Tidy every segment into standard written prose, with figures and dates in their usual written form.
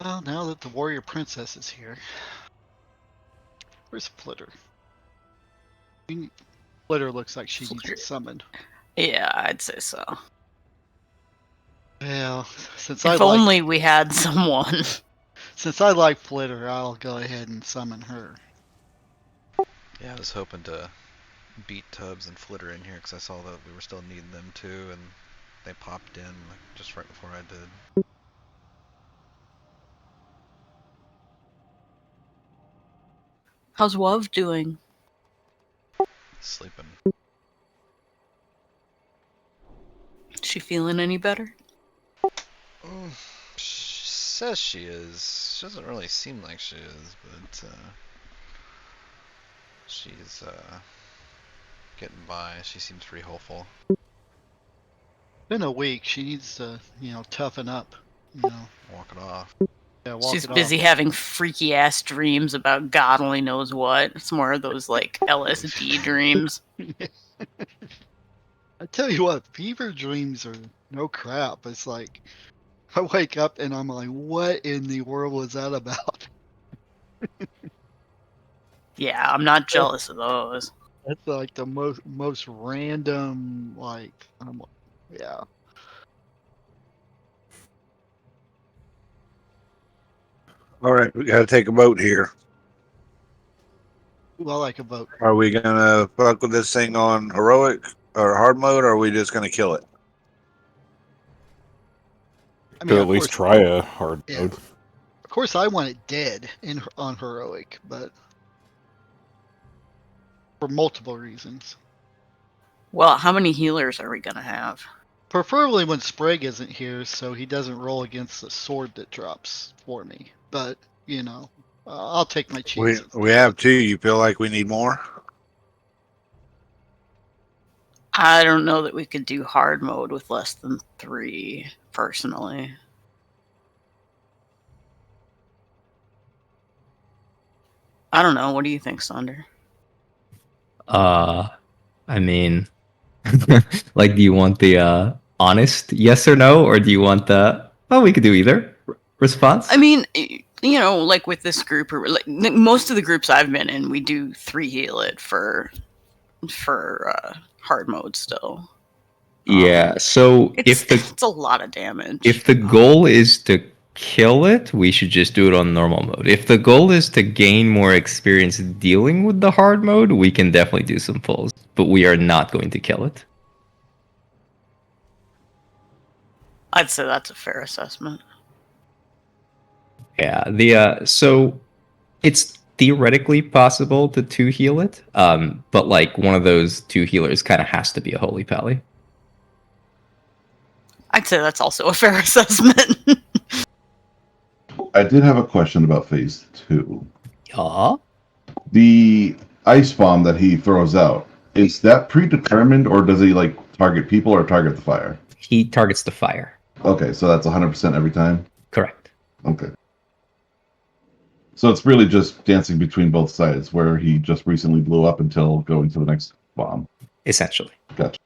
Well, now that the warrior princess is here, where's Flitter? Flitter looks like she needs it summoned. Yeah, I'd say so. Well, since If only we had someone. Since I like Flitter, I'll go ahead and summon her. Yeah, I was hoping to beat Tubbs and Flitter in here because I saw that we were still needing them too, and they popped in like, just right before I did. How's Wov doing? Sleeping. Is she feeling any better? She says she is. She doesn't really seem like she is, but she's getting by. She seems pretty hopeful. Been a week. She needs to, toughen up. Walk it off. Yeah, walk She's it busy off. having freaky ass dreams about God only knows what. It's more of those like LSD dreams. I tell you what, fever dreams are no crap. It's like I wake up and I'm like, what in the world was that about? Yeah, I'm not jealous of those. That's like the most random, like, yeah. All right, we got to take a vote here. Well, I like a vote. Are we gonna fuck with this thing on heroic or hard mode, or are we just gonna kill it? I mean, Could at least try a hard mode. Of course, I want it dead on heroic, but for multiple reasons. Well, how many healers are we gonna have? Preferably when Sprague isn't here, so he doesn't roll against the sword that drops for me. But I'll take my chances. We have two. You feel like we need more? I don't know that we could do hard mode with less than 3, personally. I don't know. What do you think, Sonder? I mean, like, do you want the honest yes or no, or do you want the we could do either response? I mean, like with this group, or like most of the groups I've been in, we do 3 heal it for hard mode still. Yeah. So it's a lot of damage. If the goal is to kill it, we should just do it on normal mode. If the goal is to gain more experience dealing with the hard mode, we can definitely do some pulls, but we are not going to kill it. I'd say that's a fair assessment. Yeah, so it's theoretically possible to 2 heal it, but like one of those 2 healers kind of has to be a Holy Pally. I'd say that's also a fair assessment. I did have a question about phase 2. Yeah. The ice bomb that he throws out, is that predetermined, or does he like target people or target the fire? He targets the fire. Okay, so that's 100% every time? Correct. Okay. So it's really just dancing between both sides, where he just recently blew up until going to the next bomb. Essentially. Gotcha.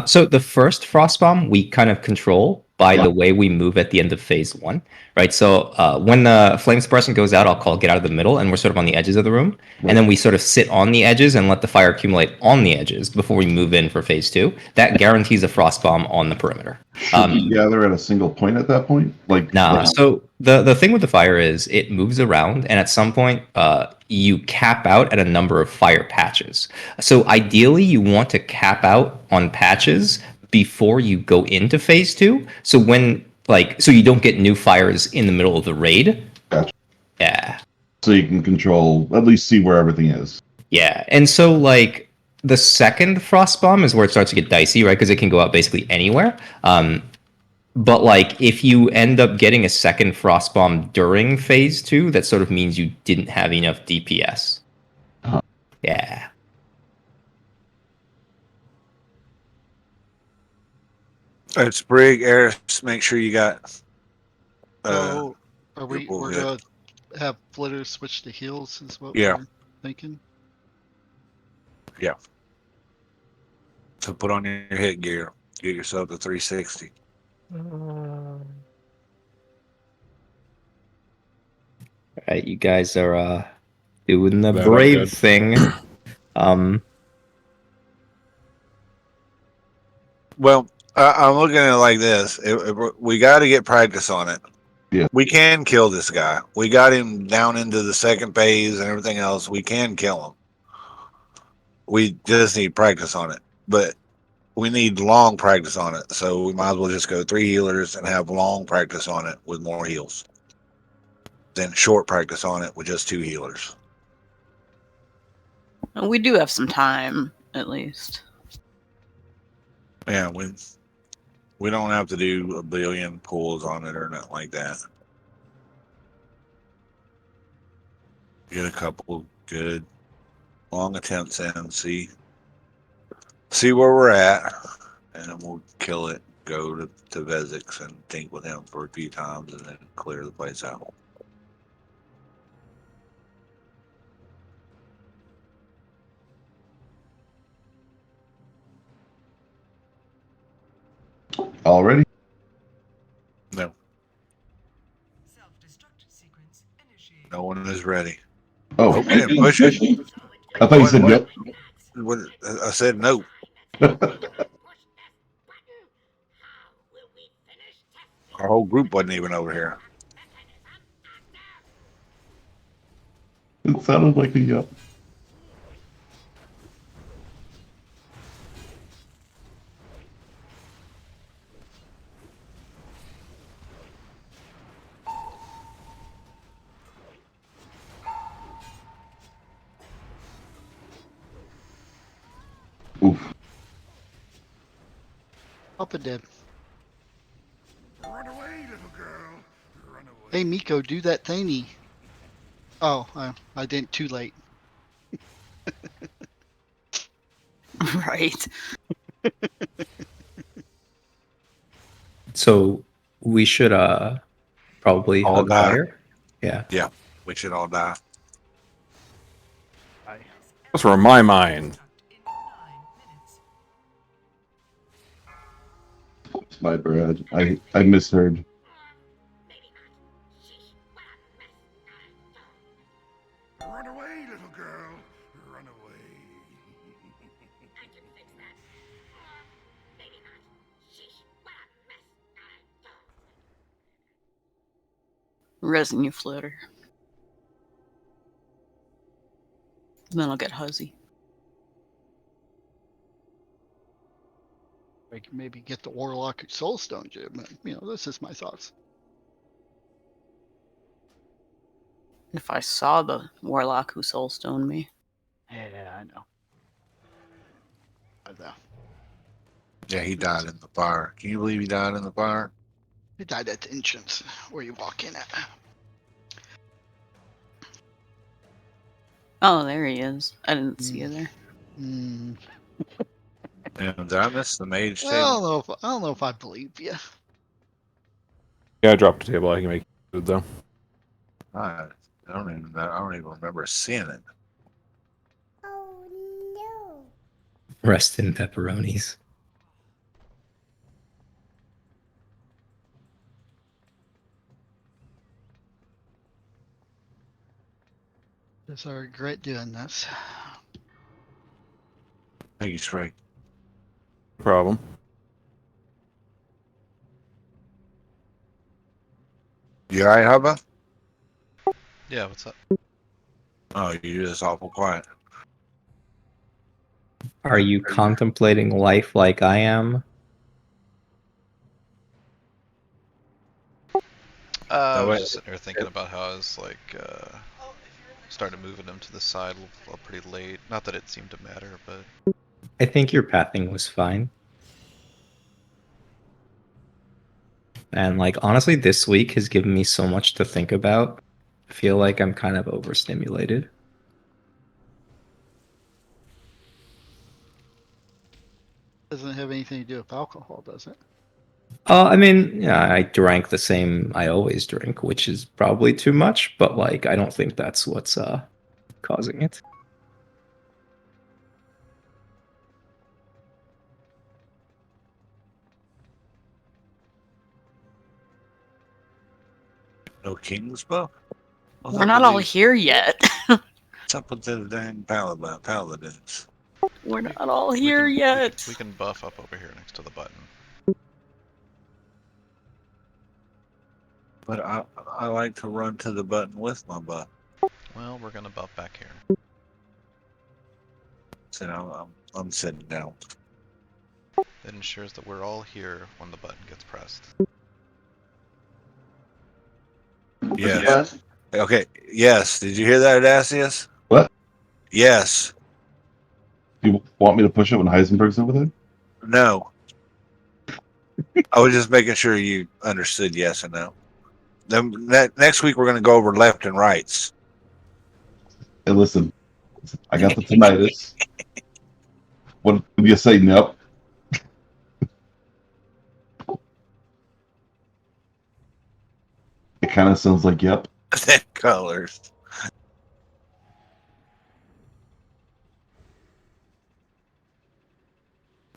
So the first frost bomb we kind of control by the way we move at the end of phase 1, right? So when the flame suppressant goes out, I'll call get out of the middle, and we're sort of on the edges of the room. Right. And then we sort of sit on the edges and let the fire accumulate on the edges before we move in for phase 2. That guarantees a frost bomb on the perimeter. Should we gather at a single point at that point? So the thing with the fire is it moves around, and at some point you cap out at a number of fire patches. So ideally you want to cap out on patches before you go into phase 2. So so you don't get new fires in the middle of the raid. Gotcha. Yeah. So you can control, at least see where everything is. Yeah. And so like the second frost bomb is where it starts to get dicey, right? Because it can go out basically anywhere. But like if you end up getting a second frost bomb during phase 2, that sort of means you didn't have enough DPS. Uh-huh. Yeah. All right, Sprig, Eris, make sure you got. We're gonna have Flitter switch to heals, is what we're thinking. Yeah. So put on your headgear. Get yourself to 360. Right, you guys are doing the That I brave did. thing. Well, I'm looking at it like this. We got to get practice on it. Yeah. We can kill this guy. We got him down into the second phase and everything else. We can kill him. We just need practice on it. But we need long practice on it. So we might as well just go 3 healers and have long practice on it with more heals. Then short practice on it with just 2 healers. We do have some time, at least. Yeah, we don't have to do a billion pulls on it or nothing like that. Get a couple good long attempts in, see where we're at, and then we'll kill it. Go to Vezix and think with him for a few times, and then clear the place out. Already? No, no one is ready. Oh, Oh, man, push it. I thought you said What? yep. What? I said no. Our whole group wasn't even over here. It sounded like a yep. Oof. Up and dead. Run away, little girl. Run away. Hey, Miko, do that thingy. Oh, I didn't. Too late. Right. So we should probably All hug die. fire. Yeah. We should all die. That's where my mind. My bad. I misheard. Run away, little girl. Run away. Resin you flitter. Then I'll get Huzzy. I can maybe get the Warlock who Soulstoned you, but this is my thoughts. If I saw the Warlock who soulstoned me. Yeah, I know. I know. Yeah, he died in the fire. Can you believe he died in the fire? He died at the entrance where you walk in at. Oh, there he is. I didn't see you there. Mm. Yeah, did I miss the mage I table? don't know if I believe you. Yeah, I dropped a table. I can make food though. I don't even remember seeing it. Rest in pepperonis. Guess I regret doing this. Thank you, Spray. No problem. You alright, Hubba? Yeah, what's up? Oh, you're just awful quiet. Are you contemplating life like I am? I No, was wait. just sitting here thinking about how I was like started moving him to the side pretty late. Not that it seemed to matter, but I think your pathing was fine. And like honestly, this week has given me so much to think about. I feel like I'm kind of overstimulated. Doesn't have anything to do with alcohol, does it? I mean, yeah, I drank the same I always drink, which is probably too much, but like I don't think that's what's causing it. No king's buff? We're not all here yet. What's up with the dang paladins? We're not all here yet. We can buff up over here next to the button. But I like to run to the button with my butt. Well, we're gonna buff back here. So I'm sitting down. It ensures that we're all here when the button gets pressed. Yeah. Okay. Yes. Did you hear that, Dacius? What? Yes. You want me to push it when Heisenberg's over there? No. I was just making sure you understood yes and no. Then next week we're going to go over left and rights. Hey, listen, I got the tinnitus. What do you say? Nope. It kind of sounds like yep. Then colors.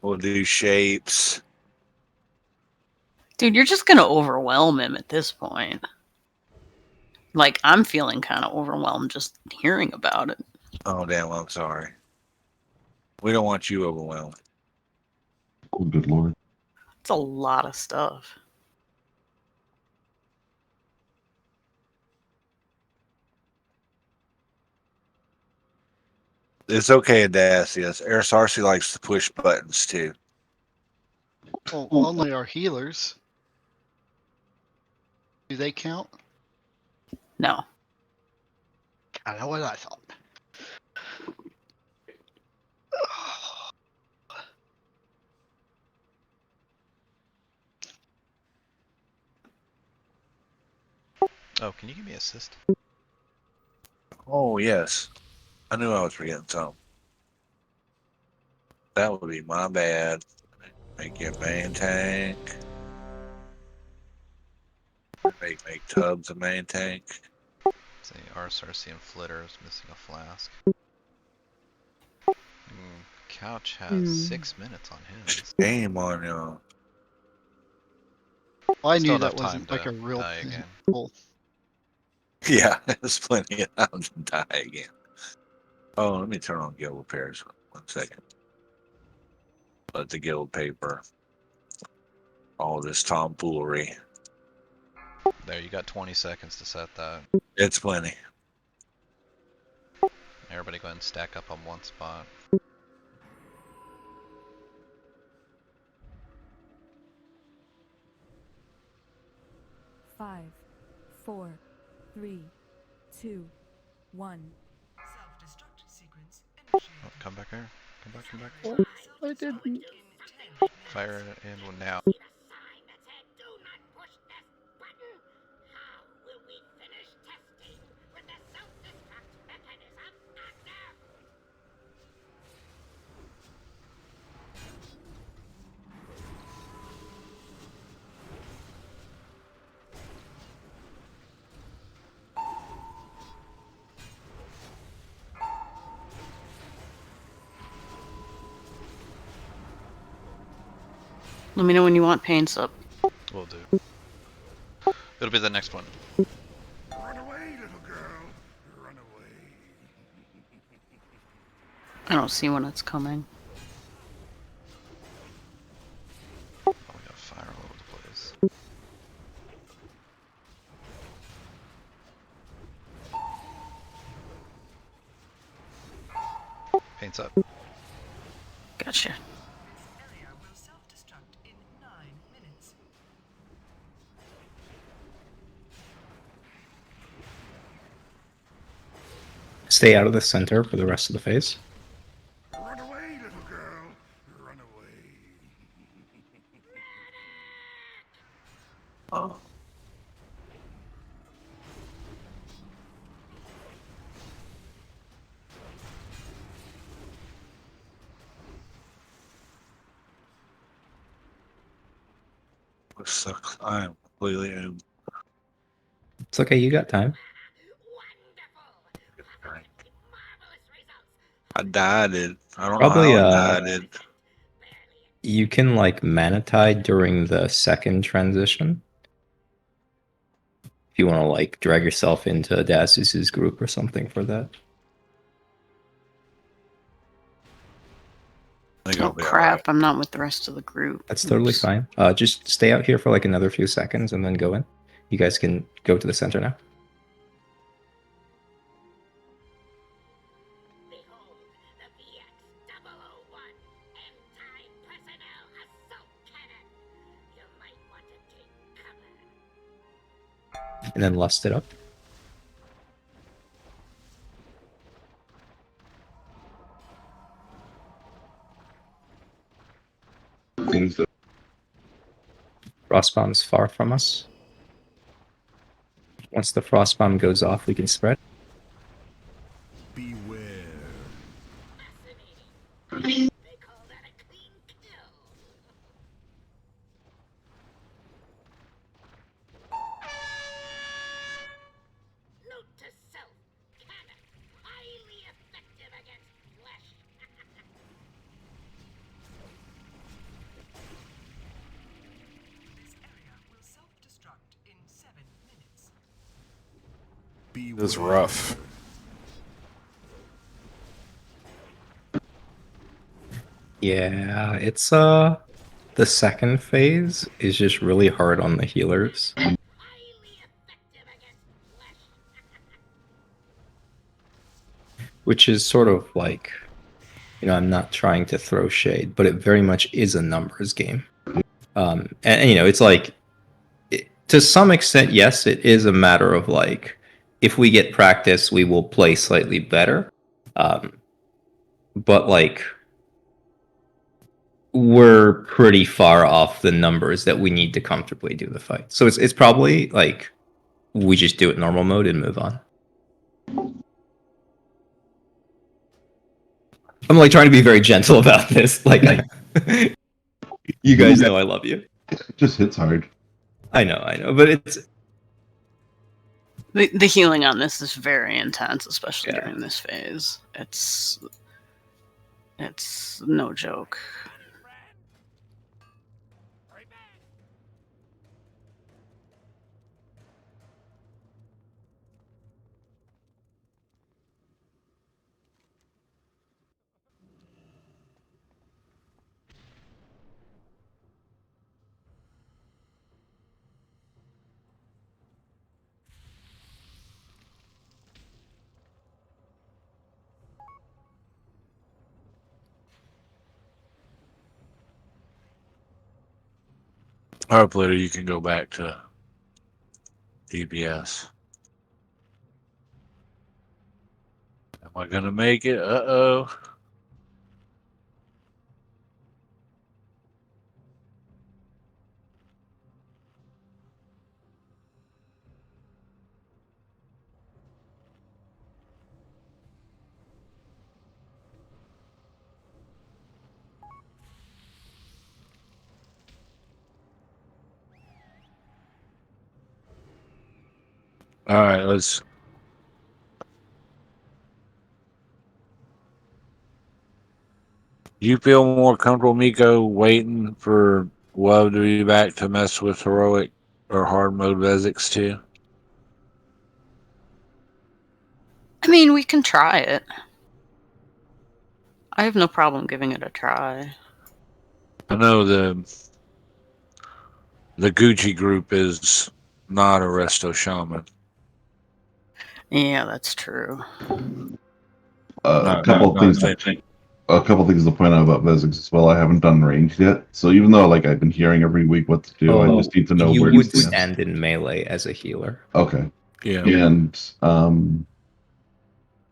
We'll do shapes. Dude, you're just gonna overwhelm him at this point. Like, I'm feeling kind of overwhelmed just hearing about it. Oh, damn. I'm sorry. We don't want you overwhelmed. Oh, good lord. It's a lot of stuff. It's okay, Dacius. Arisarsi likes to push buttons too. Well, only our healers. Do they count? No. I know what I thought. Oh, can you give me assist? Oh, yes. I knew I was forgetting something. That would be my bad. Make you a main tank. Make Tubbs a main tank. Say RSRC and Flitter is missing a flask. Couch has 6 minutes on his. Game on you. I Still knew enough that wasn't time like to a real die again. Well, Yeah, there's plenty of time to die again. Oh, let me turn on guild repairs. 1 second. Let the guild paper. All this tomfoolery. There, you got 20 seconds to set that. It's plenty. Everybody go ahead and stack up on one spot. Five, 4, 3, 2, 1. Self-destruct sequence initiated. Oh, come back here. Come back. I didn't. Fire in now. Let me know when you want paints up. Will do. It'll be the next one. Run away, little girl. Run away. I don't see when it's coming. Oh, we got fire all over the place. Paints up. Gotcha. Area will self-destruct in 9 minutes. Stay out of the center for the rest of the phase. Run away, little girl. Run away. Oh. Sucks. I am completely. It's okay, you got time. I died it. I don't Probably, know how I died it. You can like mana tide during the second transition. If you want to like drag yourself into Dasus's group or something for that. I think I'll Oh be all crap! right. I'm not with the rest of the group. That's totally Oops. fine. Just stay out here for like another few seconds and then go in. You guys can go to the center now. Behold, the VX-001 anti-personnel assault cannon. You might want to take cover. And then lust it up. Seems to- Frost bomb's far from us. Once the frost bomb goes off, we can spread. Beware. Fascinating. They call that a clean kill. Note to self, cannon, highly effective against flesh. This area will self-destruct in 7 minutes. Beware. This is rough. Yeah, it's the second phase is just really hard on the healers. Highly effective against flesh. Which is sort of like, I'm not trying to throw shade, but it very much is a numbers game. And it's like, to some extent, yes, it is a matter of like, if we get practice, we will play slightly better. But like, we're pretty far off the numbers that we need to comfortably do the fight. So it's probably like, we just do it normal mode and move on. I'm like trying to be very gentle about this. Like, you guys know I love you. It just hits hard. I know, but it's The healing on this is very intense, especially Yeah. during this phase. It's no joke. Hopefully, you can go back to DPS. Am I gonna make it? Uh-oh. All right, let's. You feel more comfortable, Miko, waiting for Love to be back to mess with heroic or hard mode Vesix too? I mean, we can try it. I have no problem giving it a try. I know the Gucci group is not a resto shaman. Yeah, that's true. A couple things to point out about Vesix as well. I haven't done ranged yet, so even though like I've been hearing every week what to do, I just need to know you where would to stand in melee as a healer. Okay, Yeah. and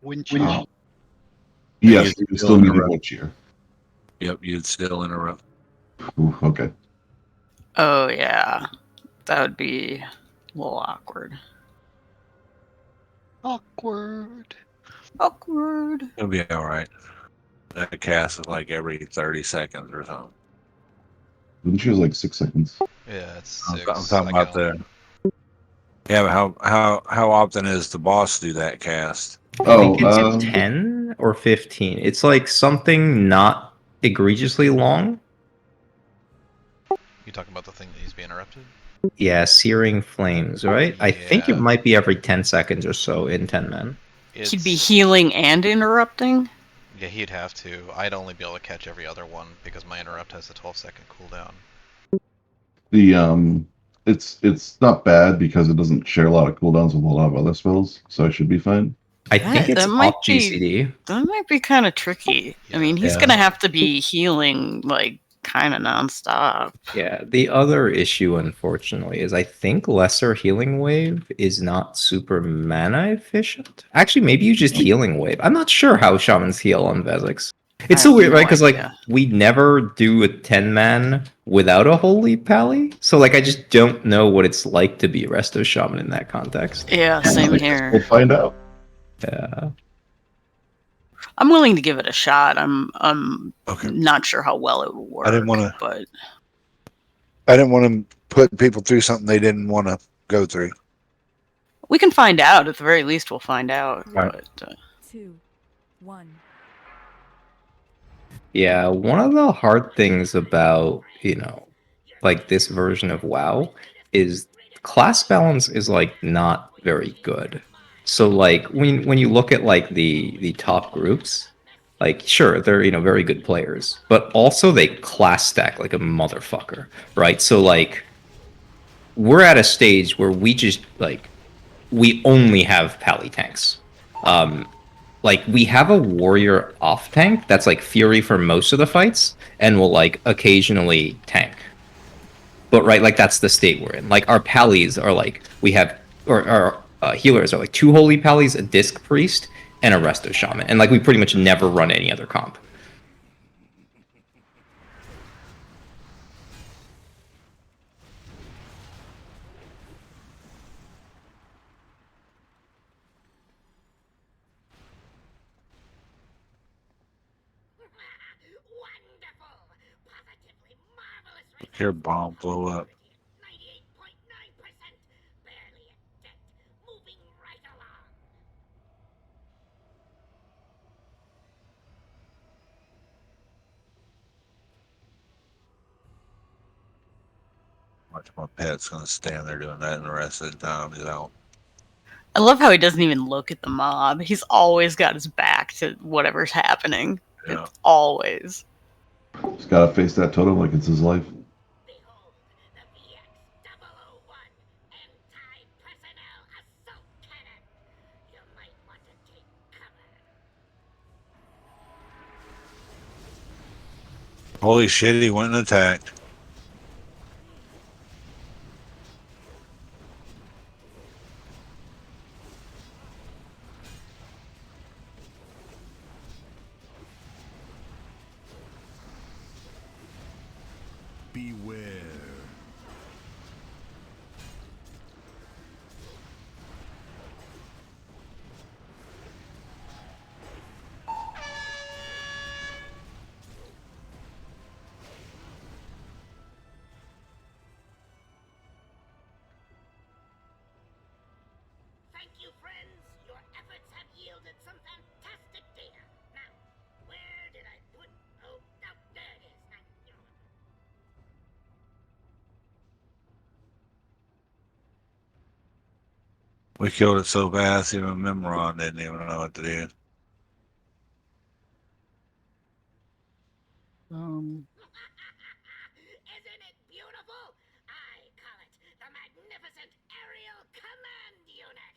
Wouldn't you? yes, you'd you still still need a interrupt. wood cheer. Yep, you'd still interrupt. Ooh, okay. Oh yeah, that would be a little awkward. Awkward. Awkward. It'll be all right. That cast is like every 30 seconds or something. Wouldn't she was like 6 seconds? Yeah, it's I'm 6. talking I about count. Yeah, but how often is the boss do that cast? I think it's 10 or 15. It's like something not egregiously long. You talking about the thing that needs to be interrupted? Yeah, searing flames, right? I think it Yeah. might be every 10 seconds or so in 10 men. He'd be It's healing and interrupting? yeah, he'd have to. I'd only be able to catch every other one because my interrupt has a 12-second cooldown. The it's not bad because it doesn't share a lot of cooldowns with a lot of other spells, so I should be fine. I think it's That might off be GCD. that might be kind of tricky. I Yeah. mean, he's Yeah. gonna have to be healing like kind of nonstop. Yeah, the other issue, unfortunately, is I think Lesser Healing Wave is not super mana efficient. Actually, maybe you just Healing Wave. I'm not sure how Shamans heal on Vezix. It's I so have weird, no right? Because, like, idea. we never do a 10-man without a Holy Pally. So, like, I just don't know what it's like to be Resto Shaman in that context. Yeah, same I guess here. we'll find out. Yeah. I'm willing to give it a shot. I'm Okay. not sure how well it will work. I didn't wanna- but I didn't want to put people through something they didn't want to go through. we can find out. At the very least, we'll find out. Right. But 2, 1. Yeah, one of the hard things about, like this version of WoW is class balance is like not very good. So like when you look at like the top groups, like sure, they're very good players, but also they class stack like a motherfucker, right? So like we're at a stage where we just like we only have pally tanks. Like we have a warrior off tank that's like fury for most of the fights and will like occasionally tank. But right, like that's the state we're in. Like our pallies are like we have, or our healers are like 2 holy pallies, a disc priest, and a resto shaman, and like we pretty much never run any other comp. Your bomb blew up. Watch my pet's gonna stand there doing that, and the rest of the time he's out. I love how he doesn't even look at the mob. He's always got his back to whatever's happening. Yeah. It's always. He's got to face that totem like it's his life. Holy shit! He went and attacked. Beware. Thank you, friends. Your efforts have yielded some fantastic data. Now, where did I put... Oh, no, there it is. We killed it so fast, even Memron didn't even know what to do. Um, Isn't it beautiful? I call it the magnificent aerial command unit.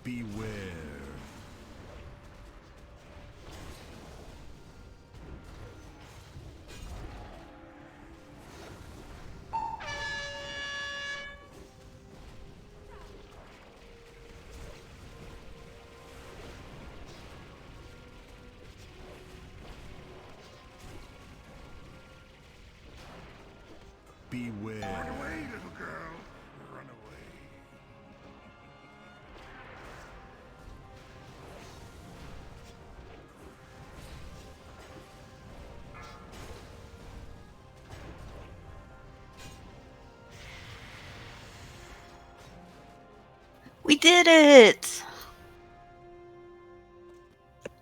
Beware. Beware. Run away, little girl. Run away. We did it!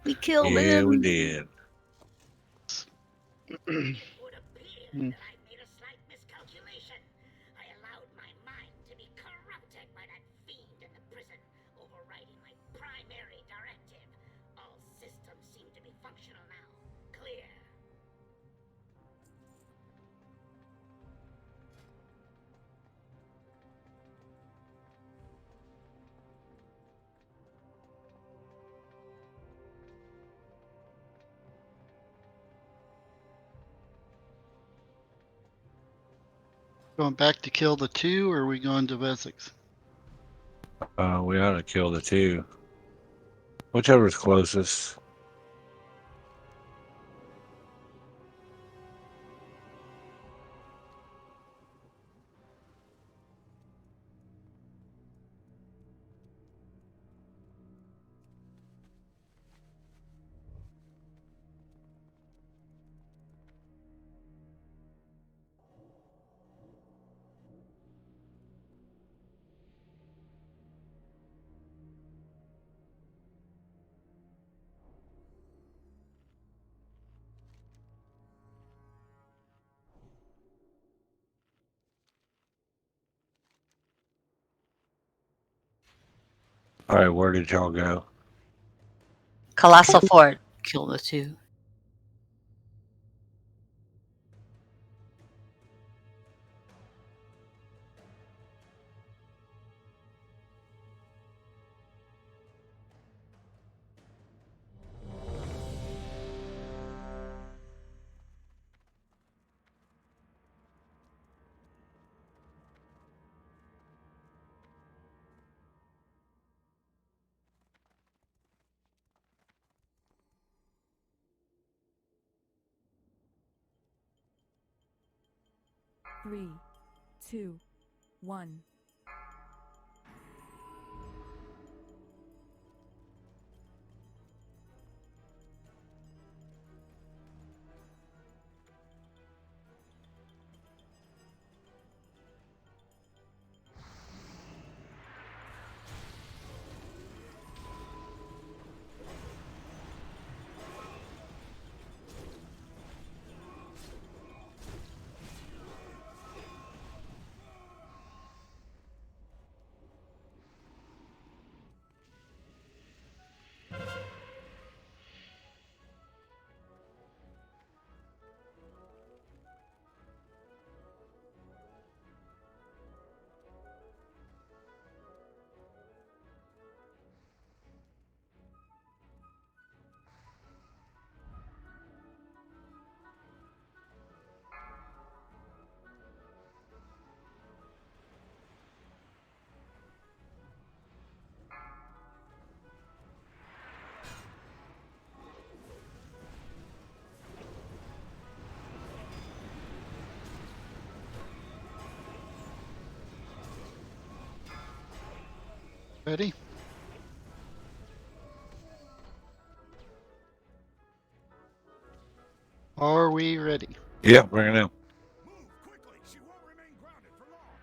We killed Yeah, him. we did. It would appear that I made a slight miscalculation. I allowed my mind to be corrupted by that fiend in the prison, overriding my primary directive. All systems seem to be functional now. Clear. Going back to kill the 2, or are we going to Vezics? We ought to kill the 2. Whichever's closest. All right, where did y'all go? Colossal Fort. Kill the 2. Three, two, one. Ready? Are we ready? Yeah, bring it in. Move quickly. She won't remain grounded for long.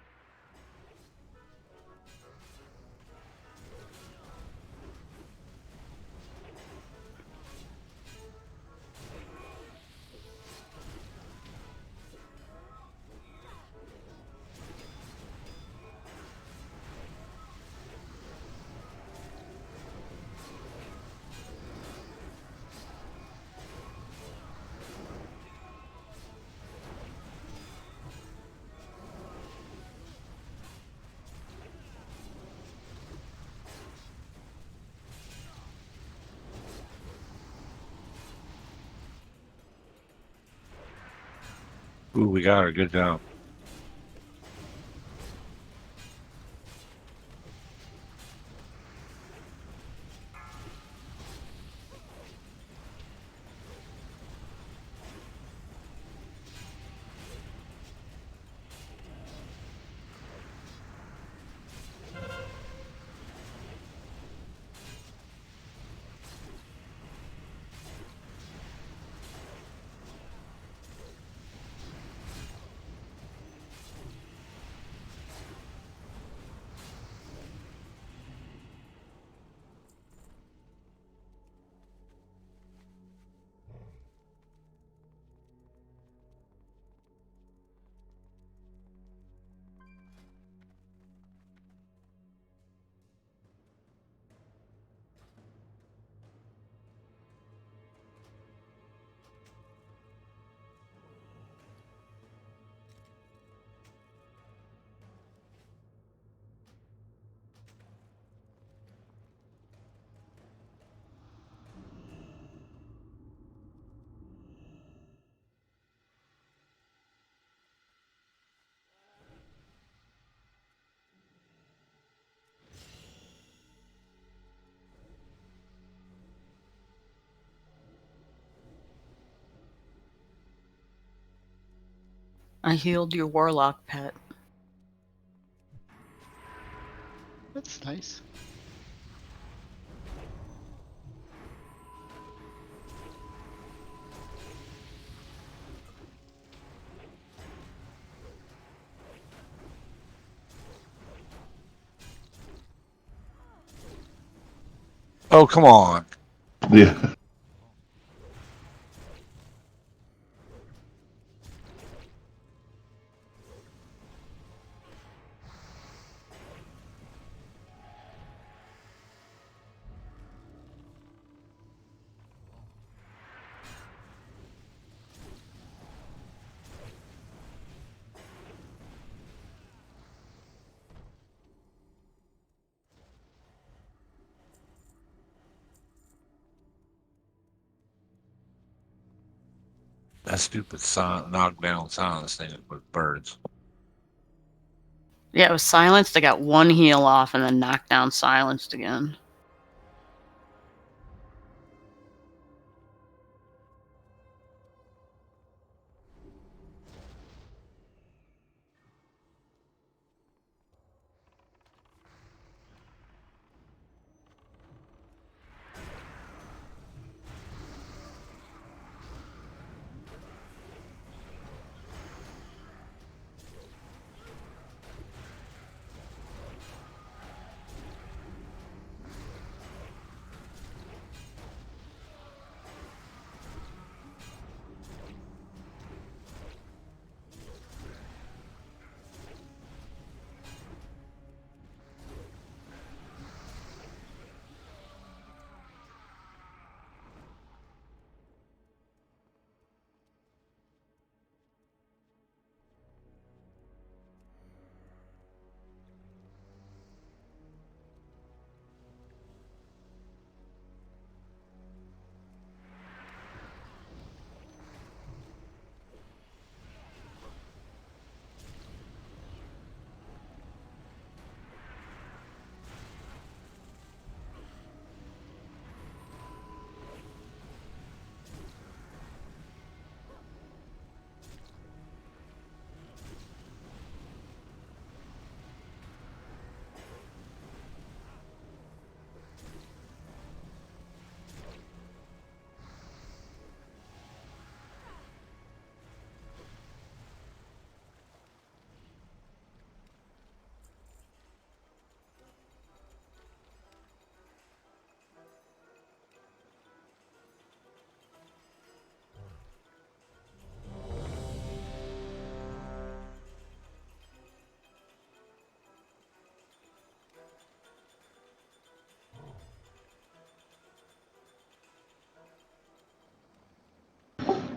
Ooh, we got her. Good job. I healed your warlock pet. That's nice. Oh, come on. Yeah. That stupid knockdown silence thing with birds. Yeah, it was silenced. I got one heal off and then knocked down silenced again.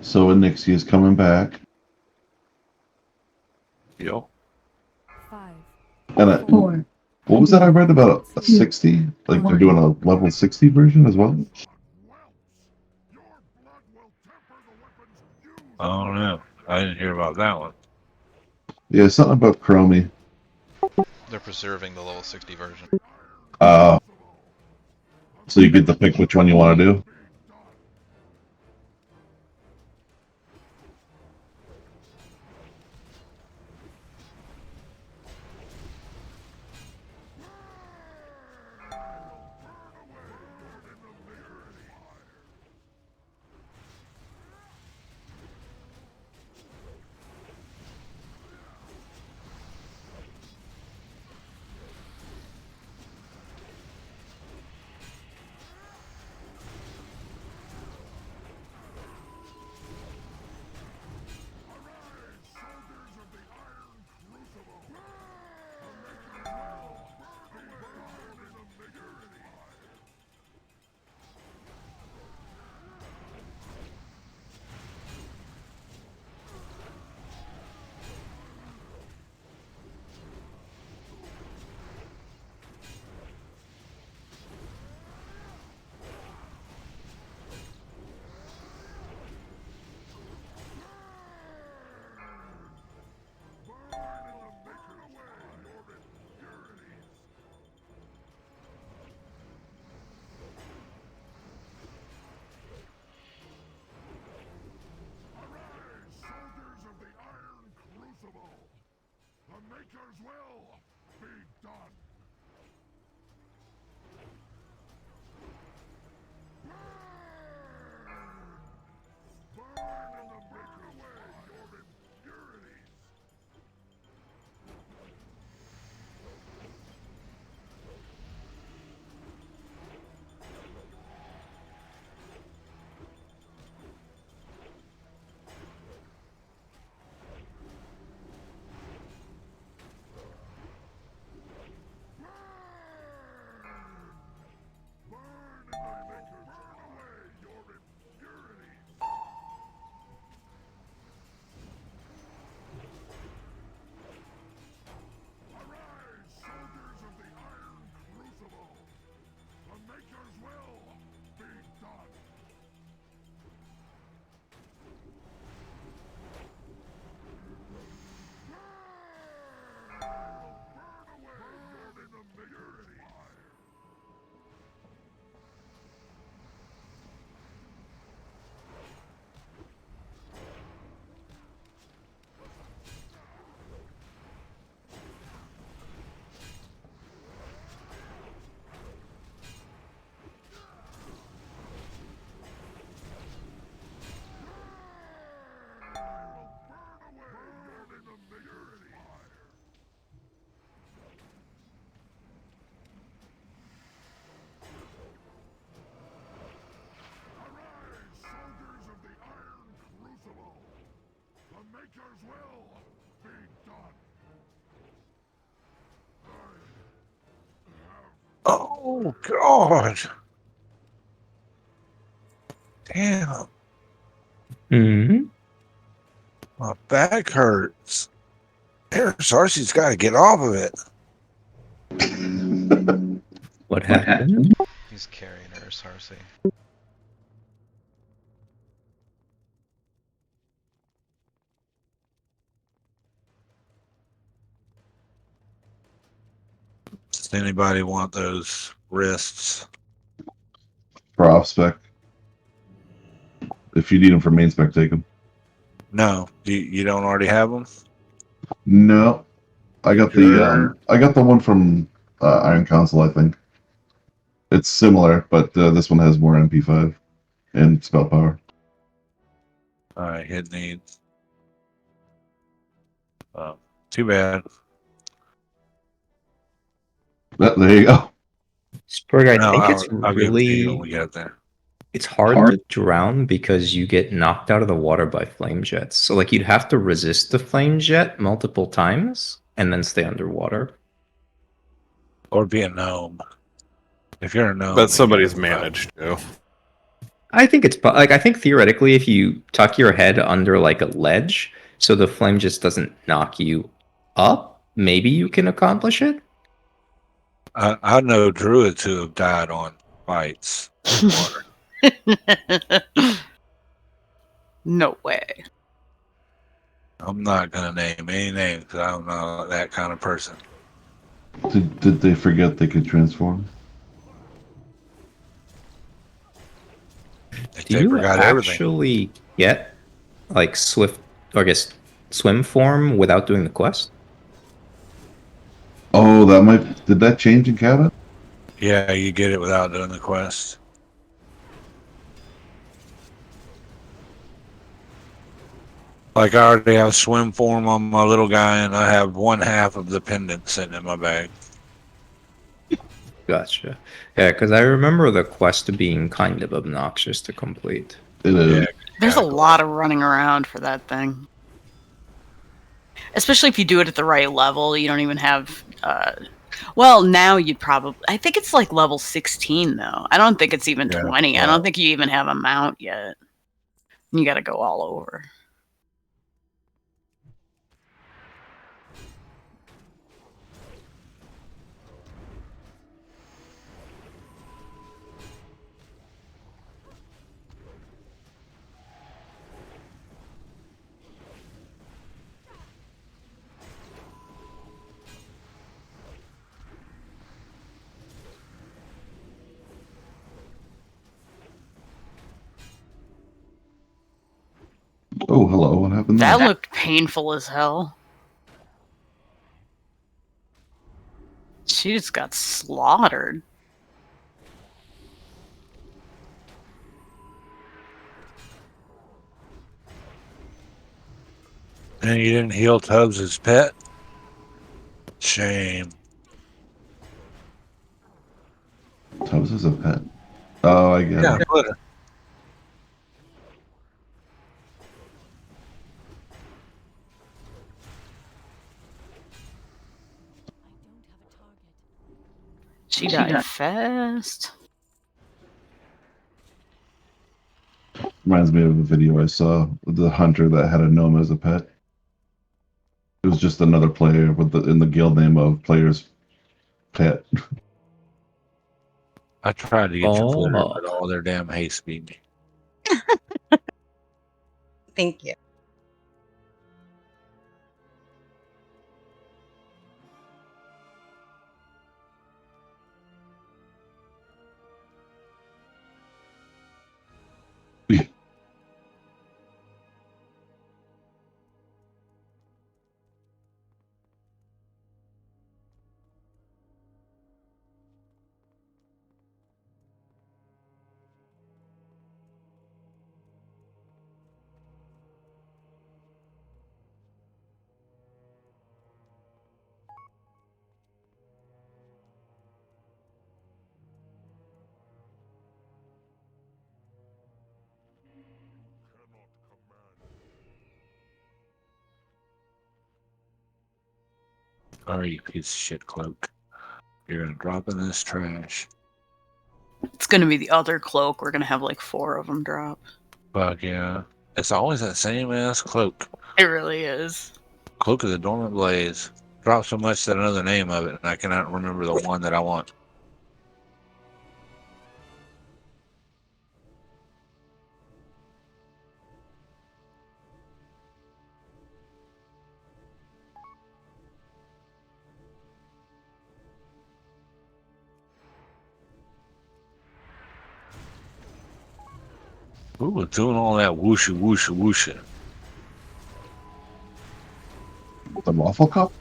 So Nixie is coming back. Yo. 5, And 4. what was that I read about a 60? Like they're doing a level 60 version as well? Your blood will temper the weapons you I don't know. I didn't hear about that one. Yeah, something about Chromie. They're preserving the level 60 version. So you get to pick which one you want to do. Oh God! Damn, Hmm. my back hurts. Here, Sarcy's got to get off of it. What happened? He's carrying her, Sarcy. Does anybody want those wrists? For off spec. If you need them for main spec, take them. No, you don't already have them. No, I got Sure. the one from Iron Council. I think it's similar, but this one has more MP5 and spell power. All right, hit needs. Too bad. There you go. Spurg, I No, think it's I'll give it to you when really we get there. it's hard to drown because you get knocked out of the water by flame jets. So like you'd have to resist the flame jet multiple times and then stay underwater. Or be a gnome. If you're a gnome, But then somebody's you're managed to. I think it's like I think theoretically if you tuck your head under like a ledge so the flame just doesn't knock you up, maybe you can accomplish it. I know druids who have died on fights in water. No way. I'm not gonna name any names because I'm not that kind of person. Did they forget they could transform? Do They you forgot everything. actually get like swift, or I guess swim form without doing the quest? Oh, that might. Did that change in cabin? Yeah, you get it without doing the quest. Like I already have swim form on my little guy, and I have one half of the pendant sitting in my bag. Gotcha. Yeah, because I remember the quest being kind of obnoxious to complete. It is. Yeah, There's a lot of running around for that thing. Especially if you do it at the right level, you don't even have. Well, now you'd probably. I think it's like level 16 though. I don't think it's even Yeah, 20. I don't think you even have a mount yet. You got to go all over. Oh, hello. What happened That there? looked painful as hell. She just got slaughtered. and you didn't heal Tubbs' pet. Shame. Tubbs is a pet. Oh, I get Yeah, it. Flitter. She died fast. Reminds me of a video I saw with the hunter that had a gnome as a pet. It was just another player with the in the guild name of player's pet. I tried to get your Flitter, Oh, but all their damn haste beat me. Thank you. Sorry, you piece of shit cloak. You're gonna drop in this trash. It's gonna be the other cloak. We're gonna have like 4 of them drop. Fuck yeah. It's always that same ass cloak. It really is. Cloak of the Dormant Blaze. Drop so much that I know the name of it, and I cannot remember the one that I want. Who was doing all that whoosha whoosha whoosha? The waffle cup?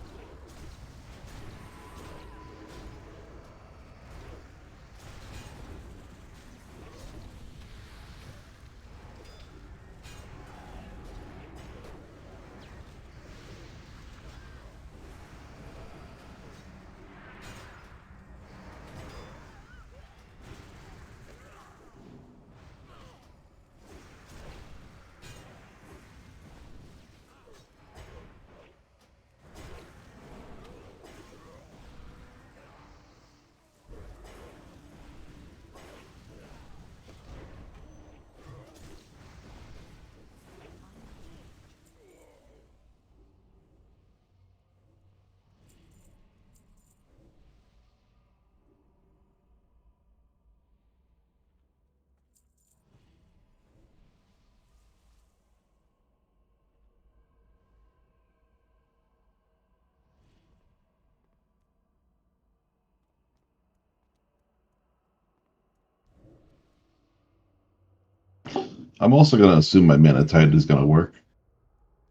I'm also gonna assume my mana tide is gonna work.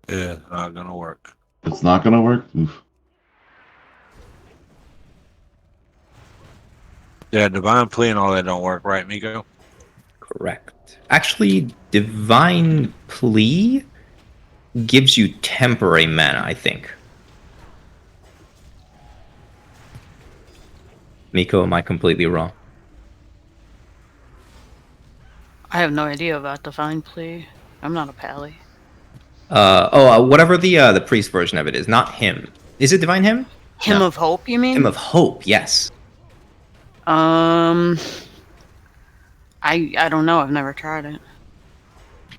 Yeah, it's not gonna work. It's not gonna work. Oof. Yeah, divine plea and all that don't work, right, Miko? Correct. Actually, Divine Plea gives you temporary mana, I think. Miko, am I completely wrong? I have no idea about Divine Plea. I'm not a pally. Whatever the priest version of it is, not him. Is it Divine Hymn? Hymn No. of Hope, you mean? Hymn of Hope, yes. I don't know. I've never tried it.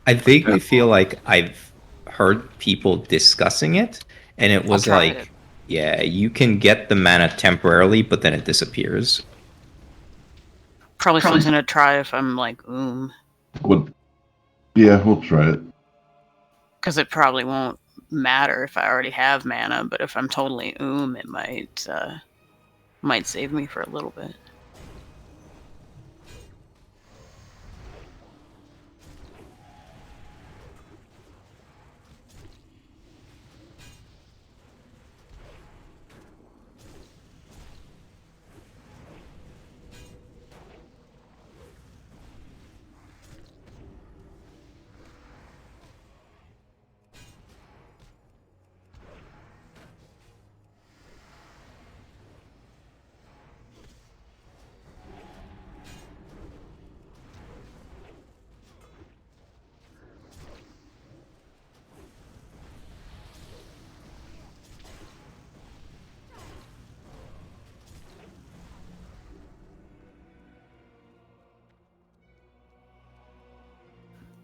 I vaguely feel like I've heard people discussing it, and it was try like, it. yeah, you can get the mana temporarily, but then it disappears. Probably something to try if I'm like, What? Yeah, we'll try it. because it probably won't matter if I already have mana, but if I'm totally it might save me for a little bit.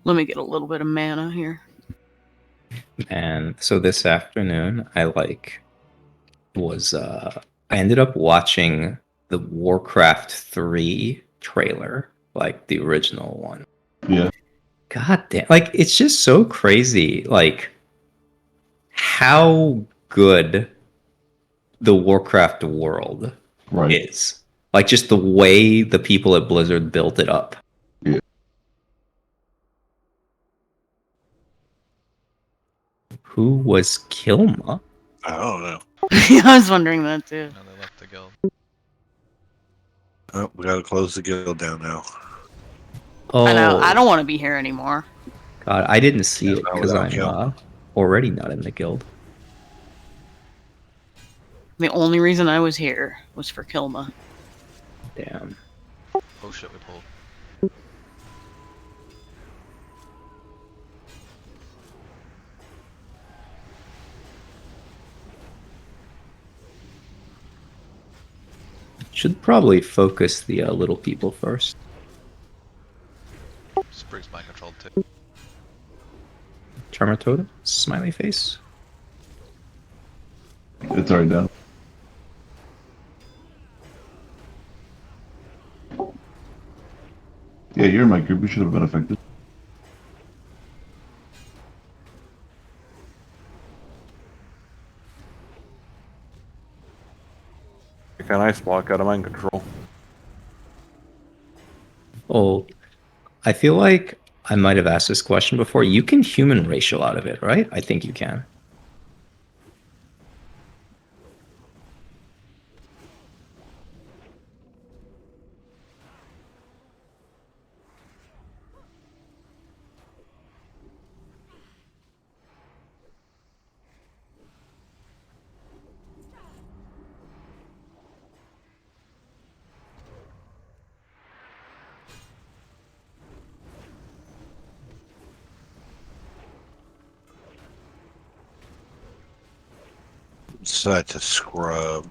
Let me get a little bit of mana here. And so this afternoon, I ended up watching the Warcraft 3 trailer, like the original one. Yeah. God damn, like it's just so crazy, like how good the Warcraft world is. Like just the way the people at Blizzard built it up. Yeah. Who was Kilma? I don't know. Yeah, I was wondering that too. No, they left the guild. Oh, we gotta close the guild down now. Oh, I know. I don't want to be here anymore. God, I didn't see it not because without I'm Kilma. already not in the guild. The only reason I was here was for Kilma. Damn. Oh shit, we pulled. Should probably focus the little people first. Sprig's mind controlled too. Charmer Totem, smiley face. It's already done. Yeah, you're in my group. You should have been affected. Take an ice block out of mind control. Oh, I feel like I might have asked this question before. You can human racial out of it, right? I think you can. Such a scrub.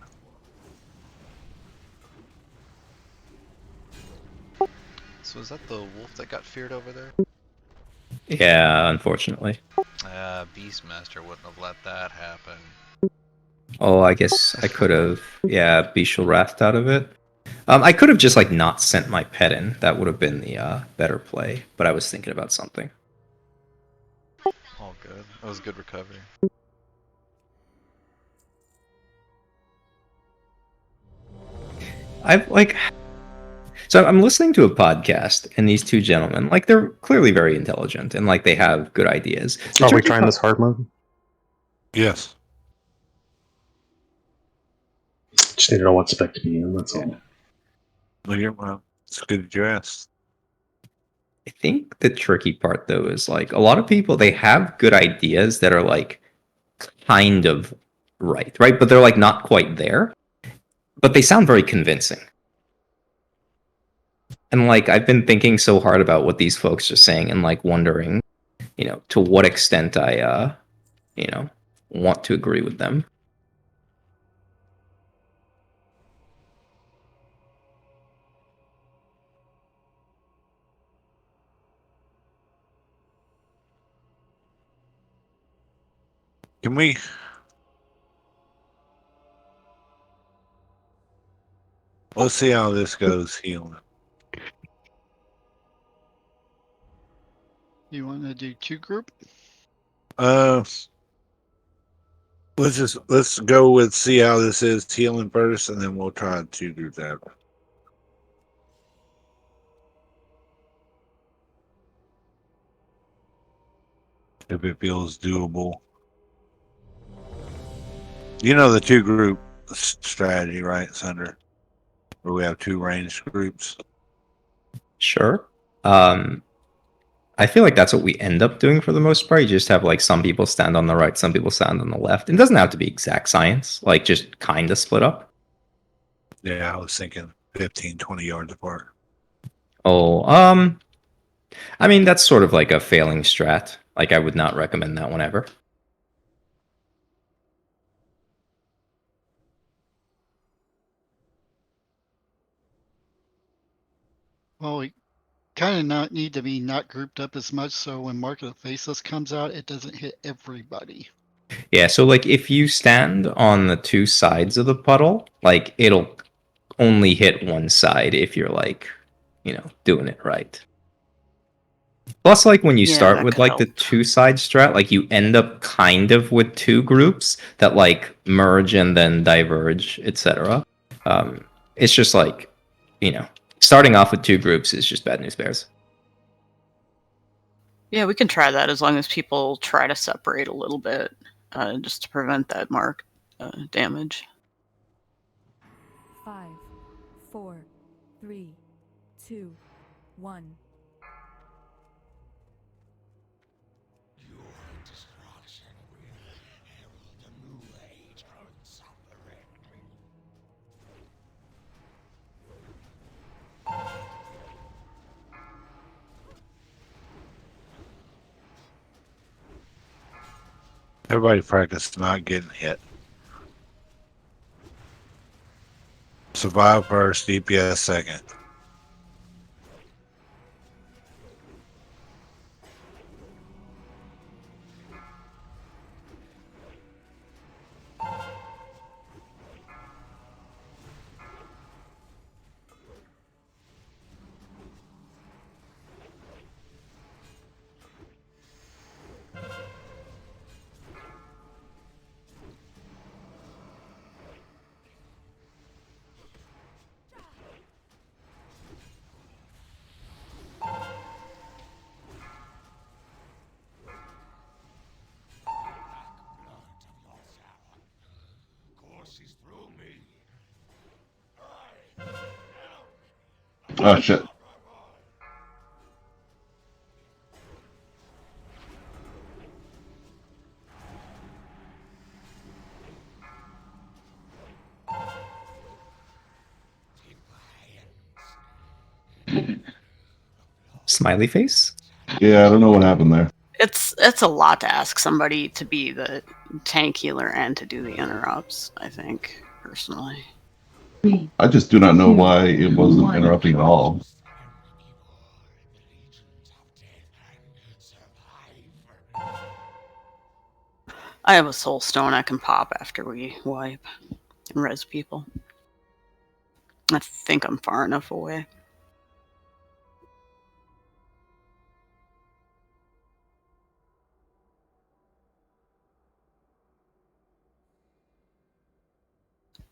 So is that the wolf that got feared over there? Yeah, unfortunately. Beastmaster wouldn't have let that happen. Oh, I guess I could have, yeah, Bestial Wrath out of it. I could have just like not sent my pet in. That would have been the better play. But I was thinking about something. All good. That was a good recovery. I've like So I'm listening to a podcast, and these two gentlemen, like, they're clearly very intelligent, and like they have good ideas. The Are we tricky trying part- this hard mode? Yes. Just need to know what spec to be in, that's all. Well, it's good that you asked. I think the tricky part though is like a lot of people they have good ideas that are like kind of right, but they're like not quite there, but they sound very convincing. And like I've been thinking so hard about what these folks are saying and like wondering, to what extent I want to agree with them. Can we? Let's see how this goes healing. You want to do 2 group? Let's go with see how this is healing first, and then we'll try 2 groups after. If it feels doable. You know the 2 group strategy, right, Sunder? Where we have 2 ranged groups. Sure. I feel like that's what we end up doing for the most part. You just have like some people stand on the right, some people stand on the left. It doesn't have to be exact science, like just kind of split up. Yeah, I was thinking 15, 20 yards apart. Oh, I mean, that's sort of like a failing strat. Like, I would not recommend that one ever. Well, we kind of not need to be not grouped up as much, so when Mark of the Faceless comes out, it doesn't hit everybody. Yeah, so like if you stand on the 2 sides of the puddle, like it'll only hit one side if you're like, doing it right. Plus, like when you Yeah, start that with could like the help. 2 side strat, like you end up kind of with 2 groups that like merge and then diverge, etc. It's just like, starting off with 2 groups is just bad news bears. Yeah, we can try that as long as people try to separate a little bit, just to prevent that mark damage. 5, 4, 3, 2, 1. Everybody practice not getting hit. Survive first, DPS second. Oh shit. Smiley face? Yeah, I don't know what happened there. It's a lot to ask somebody to be the tank healer and to do the interrupts, I think, personally. I just do not know why it wasn't interrupting at all. I have a soul stone I can pop after we wipe and res people. I think I'm far enough away.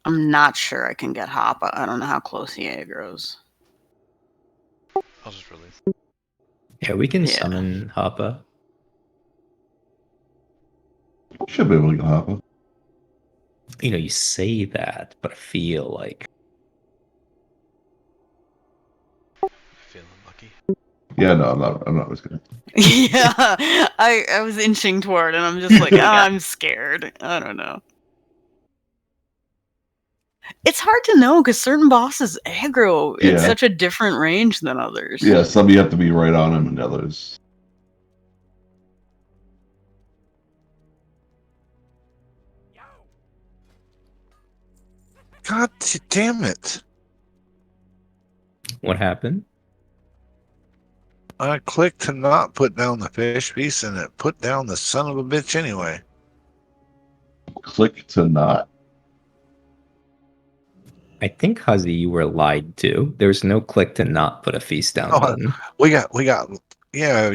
I'm not sure I can get Hoppa. I don't know how close he aggroes. I'll just release. Yeah, we can Yeah. summon Hoppa. Should be able to get Hoppa. You know, you say that, but I feel like Feeling lucky. Yeah, no, I'm not risking it. Yeah, I was inching toward, and I'm just like, I'm scared. I don't know. It's hard to know because certain bosses aggro at Yeah. such a different range than others. Yeah, some you have to be right on him, and others. God damn it. what happened? I clicked to not put down the fish piece, and it put down the son of a bitch anyway. Click to not. I think Huzzy, you were lied to. There's no click to not put a feast down Oh, button. we got. Yeah, I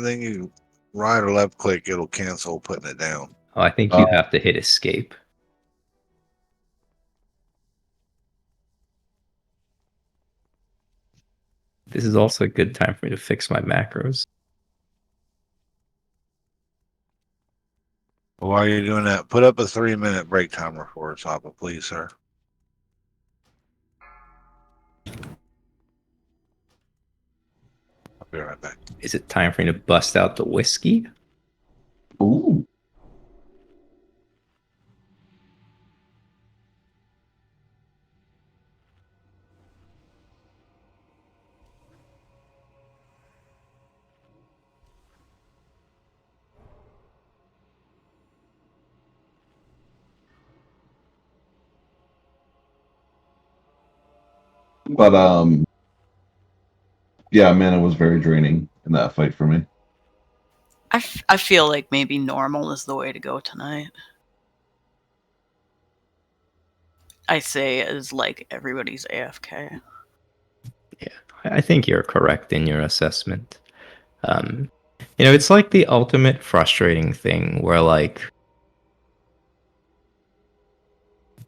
think you right or left click, it'll cancel putting it down. Oh, I think you have to hit escape. This is also a good time for me to fix my macros. While you're doing that, put up a 3-minute break timer for us, Hoppa, please, sir. I'll be right back. Is it time for me to bust out the whiskey? Ooh. But yeah, man, it was very draining in that fight for me. I feel like maybe normal is the way to go tonight. I say as like everybody's AFK. Yeah, I think you're correct in your assessment. You know, it's like the ultimate frustrating thing where, like,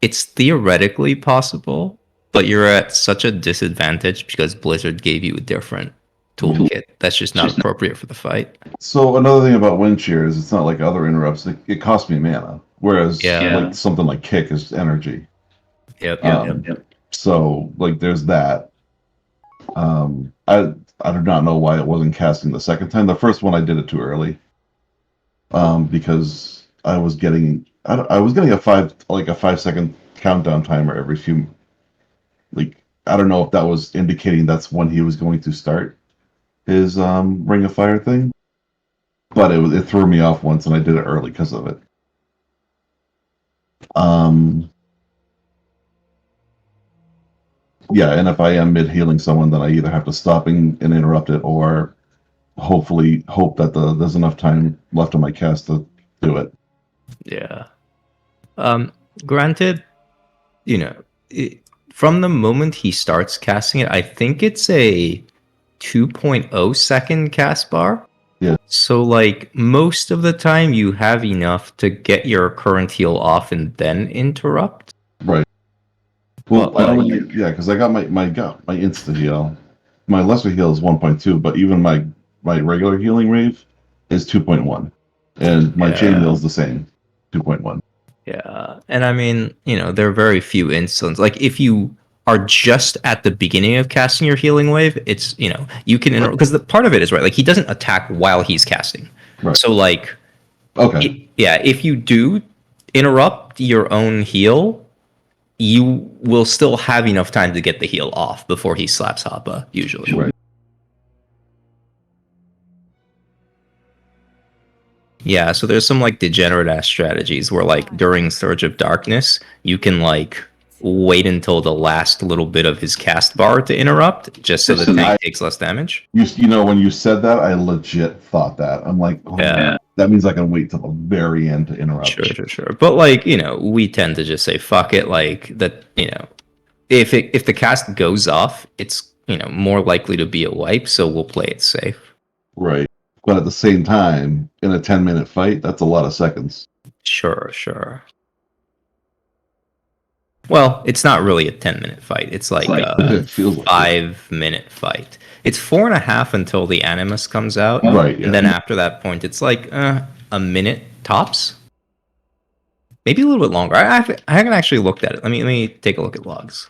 it's theoretically possible, but you're at such a disadvantage because Blizzard gave you a different toolkit that's just not appropriate for the fight. So another thing about wind shear is it's not like other interrupts. It costs me mana, whereas like something like kick is energy. Yep. So like there's that. I do not know why it wasn't casting the second time. The first one I did it too early. Because I was getting a 5-second countdown timer every few. Like I don't know if that was indicating that's when he was going to start his Ring of Fire thing, but it threw me off once, and I did it early because of it. Yeah, and if I am mid healing someone, then I either have to stop and interrupt it, or hopefully hope that there's enough time left on my cast to do it. Yeah. Granted, you know, from the moment he starts casting it, I think it's a 2.0 second cast bar. Yeah. So, like, most of the time you have enough to get your current heal off and then interrupt. Right. Well, But, like, because I got my insta heal. My lesser heal is 1.2, but even my regular healing rave is 2.1, and my chain heal is the same, 2.1. Yeah, and I mean, you know, there are very few instances. Like, if you are just at the beginning of casting your healing wave, it's, you know, you can interrupt, because the part of it is, right, like, he doesn't attack while he's casting. Right. So, like, okay, if you do interrupt your own heal, you will still have enough time to get the heal off before he slaps Hoppa, usually. Right. Yeah, so there's some, like, degenerate ass strategies where, like, during Surge of Darkness, you can, like, wait until the last little bit of his cast bar to interrupt, just so the tank takes less damage. You know, when you said that, I legit thought that. I'm like, oh, Yeah. that means I can wait till the very end to interrupt. Sure. But, like, you know, we tend to just say, fuck it, like, that, you know, if the cast goes off, it's, you know, more likely to be a wipe, so we'll play it safe. Right. But at the same time, in a 10-minute fight, that's a lot of seconds. Sure. Well, it's not really a 10-minute fight. It's like a It feels like 5-minute fight. It's 4.5 until the animus comes out. Right, yeah. And then after that point, it's like a minute tops. Maybe a little bit longer. I haven't actually looked at it. Let me take a look at logs.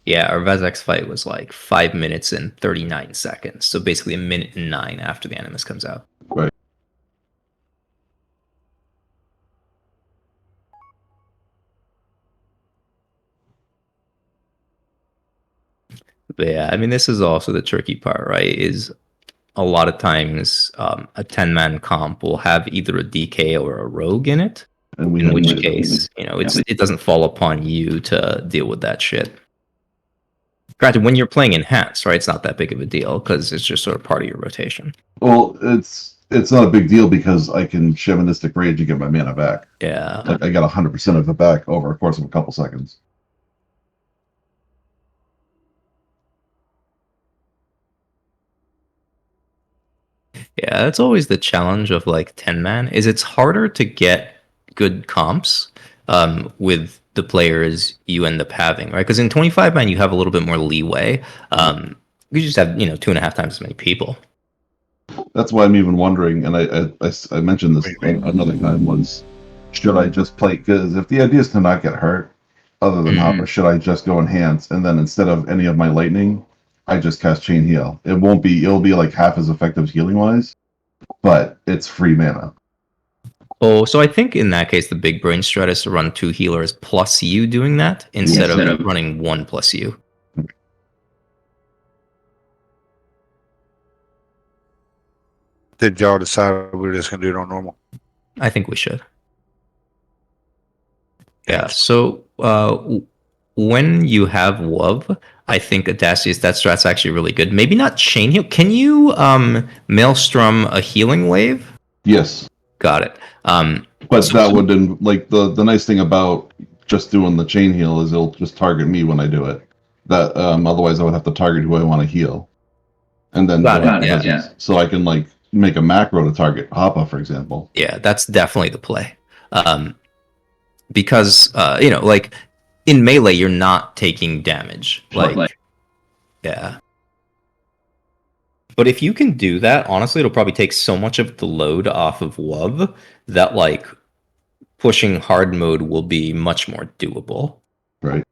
Yeah, our Vezex fight was like 5 minutes and 39 seconds. So basically a minute and 9 after the animus comes out. Right. But yeah, I mean, this is also the tricky part, right? Is a lot of times a 10-man comp will have either a DK or a rogue in it. And in which case, it doesn't fall upon you to deal with that shit. Granted, when you're playing enhanced, right, it's not that big of a deal because it's just sort of part of your rotation. Well, it's not a big deal because I can Shamanistic Rage and get my mana back. Yeah. Like I got 100% of it back over a course of a couple seconds. Yeah, that's always the challenge of like 10-man is it's harder to get good comps with the players you end up having, right? Because in 25-man you have a little bit more leeway. You just have 2.5 times as many people. That's why I'm even wondering, and I mentioned this another time, was should I just play, because if the idea is to not get hurt other than Hopper, should I just go enhance and then instead of any of my lightning I just cast Chain Heal? It'll be like half as effective healing wise, but it's free mana. Oh, so I think in that case the big brain strat is to run 2 healers plus you doing that instead of running 1 plus you. Did y'all decide we were just gonna do it on normal? I think we should. Yeah, so when you have WUV, I think Audacious, that strat's actually really good. Maybe not Chain Heal. Can you Maelstrom a healing wave? Yes. Got it. But that wouldn't, like, the nice thing about just doing the Chain Heal is it'll just target me when I do it. That otherwise I would have to target who I want to heal. And then so I can like make a macro to target Hoppa, for example. Yeah, that's definitely the play. Because like in melee you're not taking damage. Yeah. But if you can do that, honestly, it'll probably take so much of the load off of WUV that like pushing hard mode will be much more doable. Right.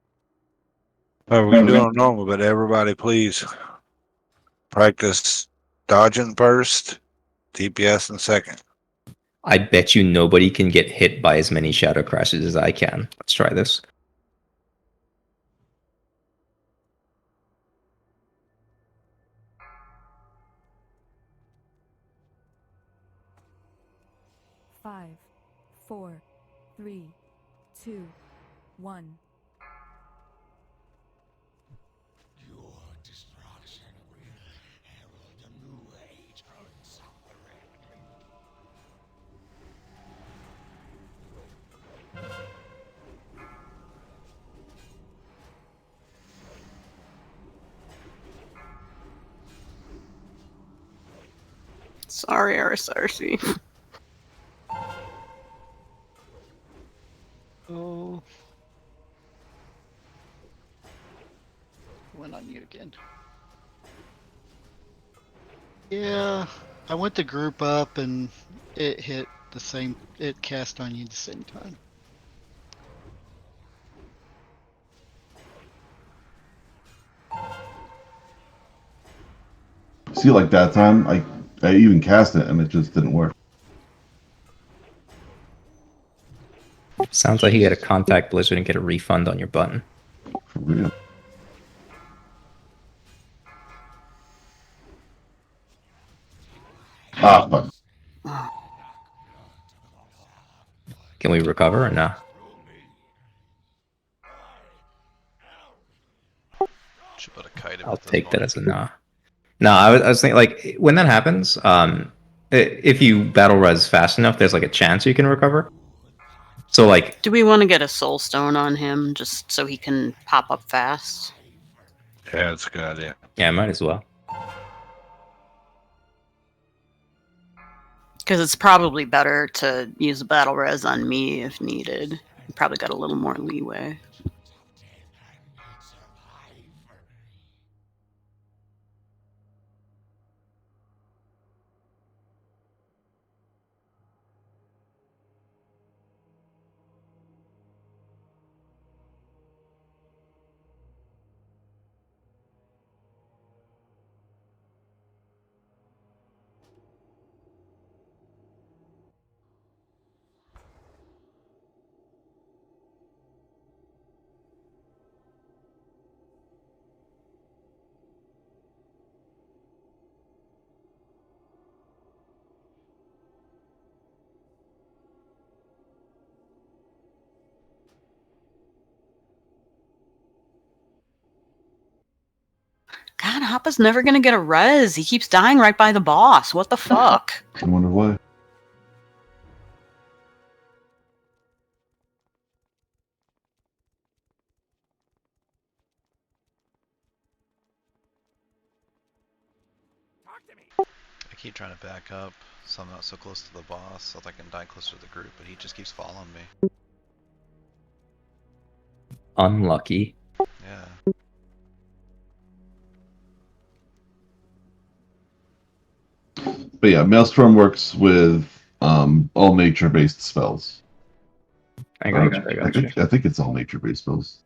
We're doing it normal, but everybody please practice dodging first, DPS in second. I bet you nobody can get hit by as many shadow crashes as I can. Let's try this. Five, 4, 3, 2, 1. Your destruction will herald a new age of suffering. Sorry, RSRC. Oh. Went on mute again. Yeah, I went to group up and it hit the same, it cast on you at the same time. See, like that time, I even cast it and it just didn't work. Sounds like you get a contact Blizzard and get a refund on your button. For real. Fuck. Can we recover or no? I'll take that as a nah. No, I was thinking like when that happens, if you battle res fast enough, there's like a chance you can recover. So like, Do we want to get a soul stone on him just so he can pop up fast? Yeah, that's a good idea. yeah, might as well. Because it's probably better to use a battle res on me if needed. You probably got a little more leeway. God, Hoppa's never gonna get a res. He keeps dying right by the boss. What the fuck? I wonder why. I keep trying to back up, so I'm not so close to the boss, so that I can die closer to the group, but he just keeps following me. Unlucky. Yeah. But yeah, Maelstrom works with all nature-based spells. I got you. I got you. I think it's all nature-based spells.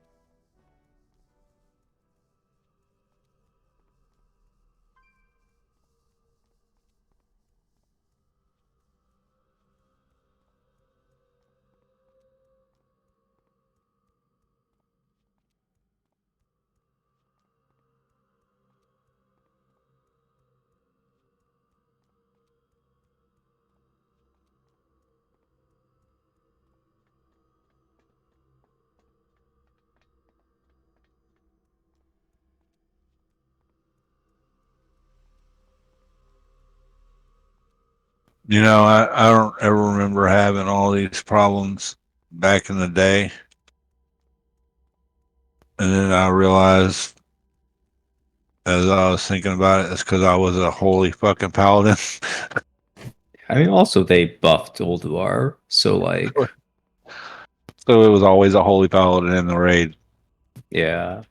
You know, I don't ever remember having all these problems back in the day. And then I realized as I was thinking about it, it's because I was a holy fucking paladin. I mean, also they buffed Ulduar, so like, So it was always a holy paladin in the raid. yeah.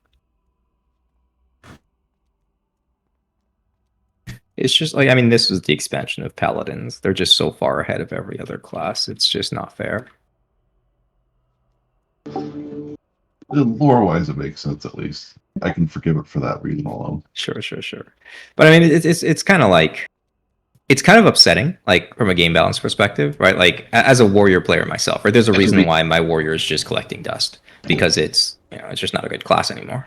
It's just like, I mean, this was the expansion of paladins. They're just so far ahead of every other class. It's just not fair. Lore-wise, it makes sense at least. I can forgive it for that reason alone. Sure. But I mean, it's kind of like, it's kind of upsetting, like from a game balance perspective, right? Like as a warrior player myself, right? There's a reason why my warrior is just collecting dust because it's, you know, it's just not a good class anymore.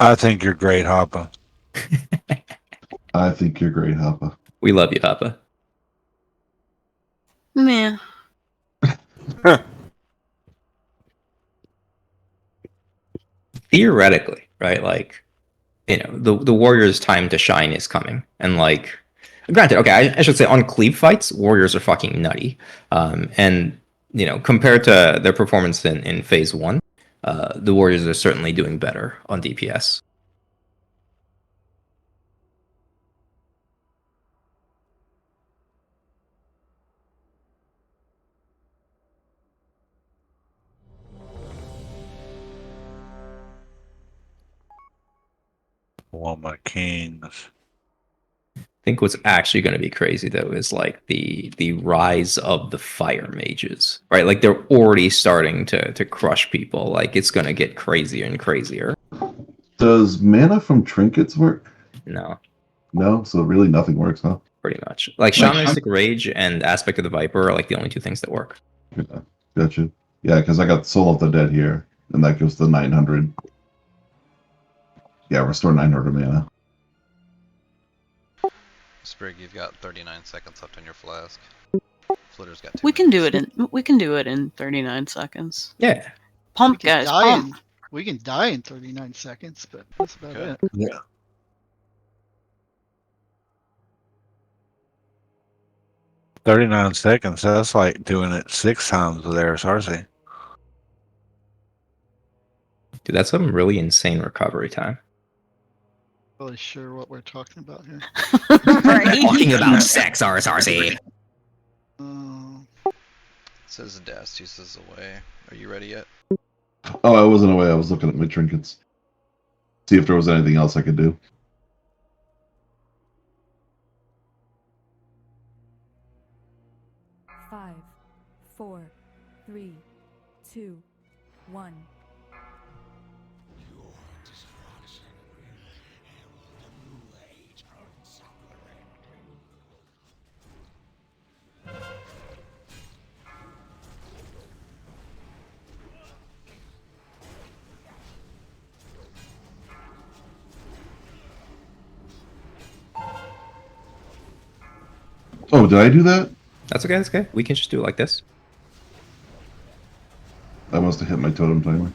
I think you're great, Hoppa. I think you're great, Hoppa. We love you, Papa. Meh. Theoretically, right? Like, you know, the warrior's time to shine is coming, and like, granted, okay, I should say on cleave fights, warriors are fucking nutty, and you know, compared to their performance in phase one, the warriors are certainly doing better on DPS. One of my kings. I think what's actually going to be crazy though is like the rise of the fire mages, right? Like they're already starting to crush people. Like it's going to get crazier and crazier. Does mana from trinkets work? No, No, so really nothing works, huh? pretty much. Like shamanistic rage and aspect of the viper are like the only two things that work. Yeah, gotcha. Yeah, because I got Soul of the Dead here, and that goes to 900. Yeah, restore 900 mana. Sprig, you've got 39 seconds left on your flask. Flitter's got 2 We can do minutes. it in 39 seconds. Yeah. Pump, We can guys, die in- pump. We can die in 39 seconds, but that's about Okay. it. Yeah. 39 seconds. That's like doing it 6 times with Arisarsi. Dude, that's some really insane recovery time. Really sure what we're talking about here. Right. Talking about sex, RSRC. Uh, It says Dast uses away. Are you ready yet? Oh, I wasn't away. I was looking at my trinkets. See if there was anything else I could do. Five, 4, 3, 2, 1. Oh, did I do that? That's okay, that's okay. We can just do it like this. I must have hit my totem timer.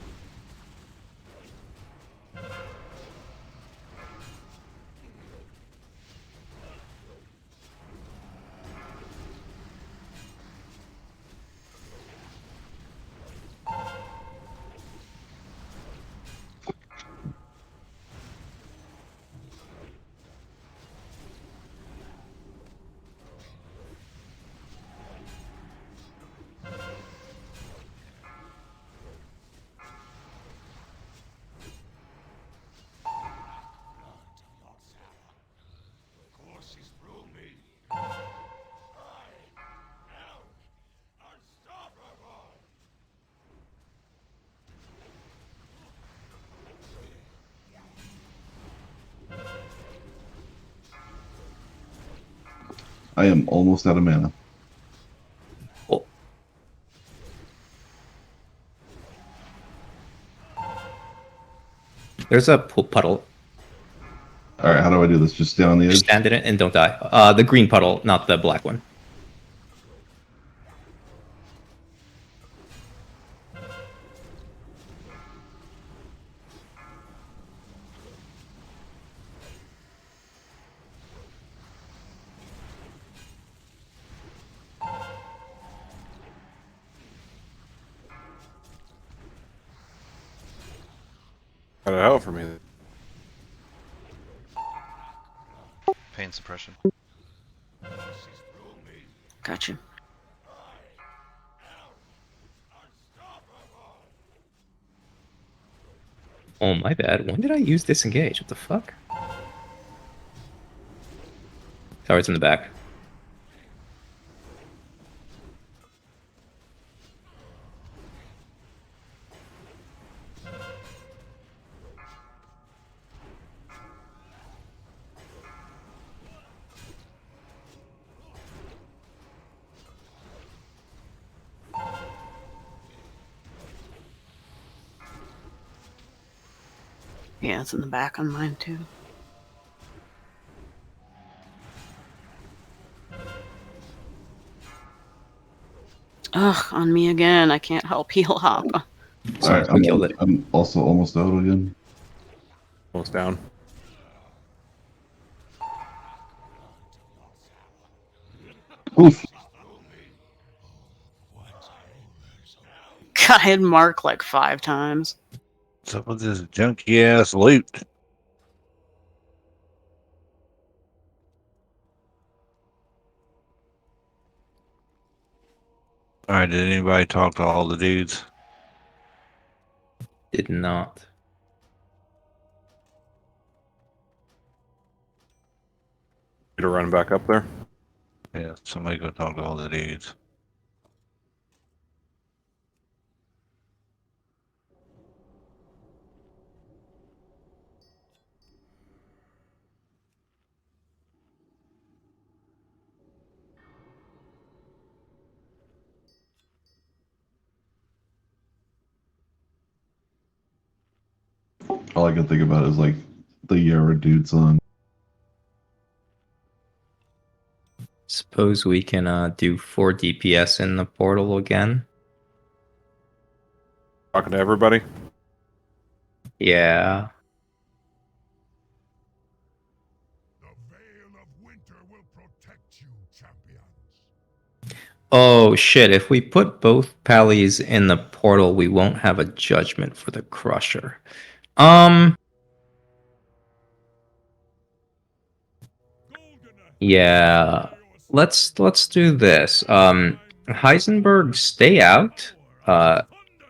I am almost out of mana. Oh. There's a puddle. Alright, how do I do this? Just stay on the edge? Just stand in it and don't die. The green puddle, not the black one. Got it out for me. Pain suppression. Gotcha. Oh, my bad. When did I use disengage? What the fuck? Sorry, it's in the back. Yeah, it's in the back on mine too. Ugh, on me again. I can't help heal hop. Alright, I'm also almost out again. Almost down. Oof. God, I hit Mark like 5 times. What's up with this junky ass loot? Alright, did anybody talk to all the dudes? Did not. To run back up there. Yeah, somebody go talk to all the dudes. All I can think about is like the Yara dude song. Suppose we can do 4 DPS in the portal again. Talking to everybody. Yeah. The veil of winter will protect you, champions. Oh shit, if we put both pallies in the portal, we won't have a judgment for the Crusher. Yeah. Let's do this. Heisenberg, stay out.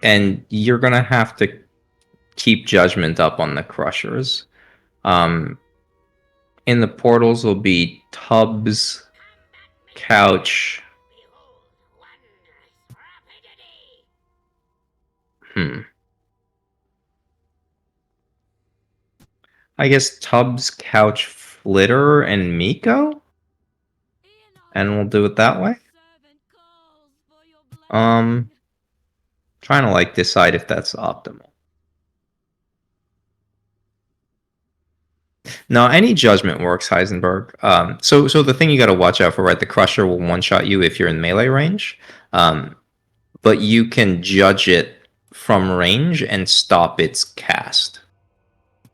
And you're gonna have to keep judgment up on the Crushers. In the portals will be Tubbs, Couch. I guess Tubbs, Couch, Flitter, and Miko? And we'll do it that way? Trying to like decide if that's optimal. No, any judgment works, Heisenberg. So the thing you got to watch out for, right? The Crusher will one-shot you if you're in melee range, but you can judge it from range and stop its cast.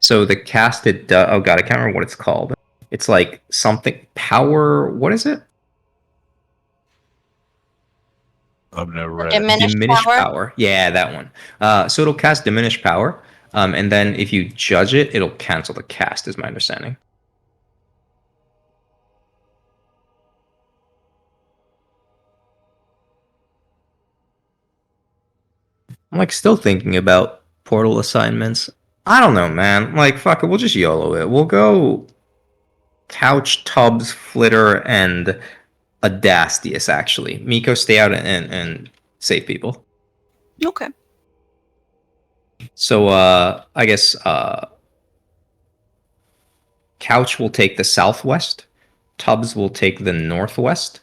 So the casted, oh god, I can't remember what it's called. It's like something power. What is it? I've never read Diminished power. Yeah, that one. So it'll cast diminished power, and then if you judge it, it'll cancel the cast. Is my understanding. I'm like still thinking about portal assignments. I don't know, man. Like fuck it, we'll just YOLO it. We'll go Couch, Tubbs, Flitter, and Adastius. Actually, Miko, stay out and save people. Okay. So I guess Couch will take the southwest, Tubbs will take the northwest,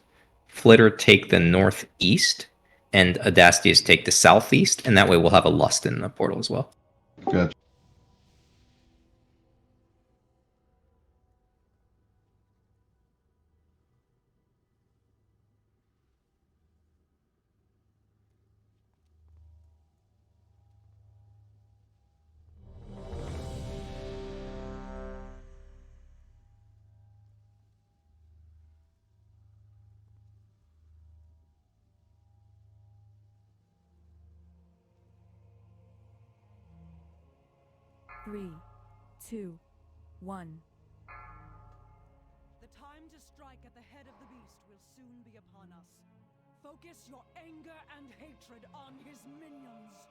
Flitter take the northeast, and Adastius take the southeast, and that way we'll have a Lust in the portal as well. Gotcha. Three, two, one. The time to strike at the head of the beast will soon be upon us. Focus your anger and hatred on his minions.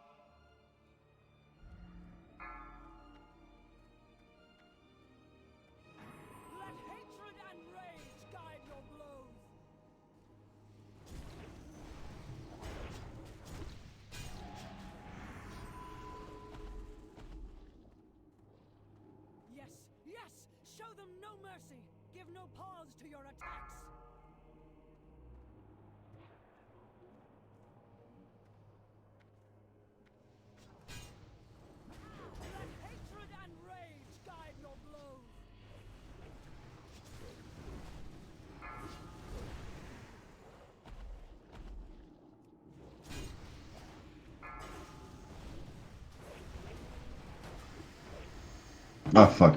Let hatred and rage guide your blows. Yes, yes! Show them no mercy! Give no pause to your attacks! Let hatred and rage guide your blows! Ah, fuck.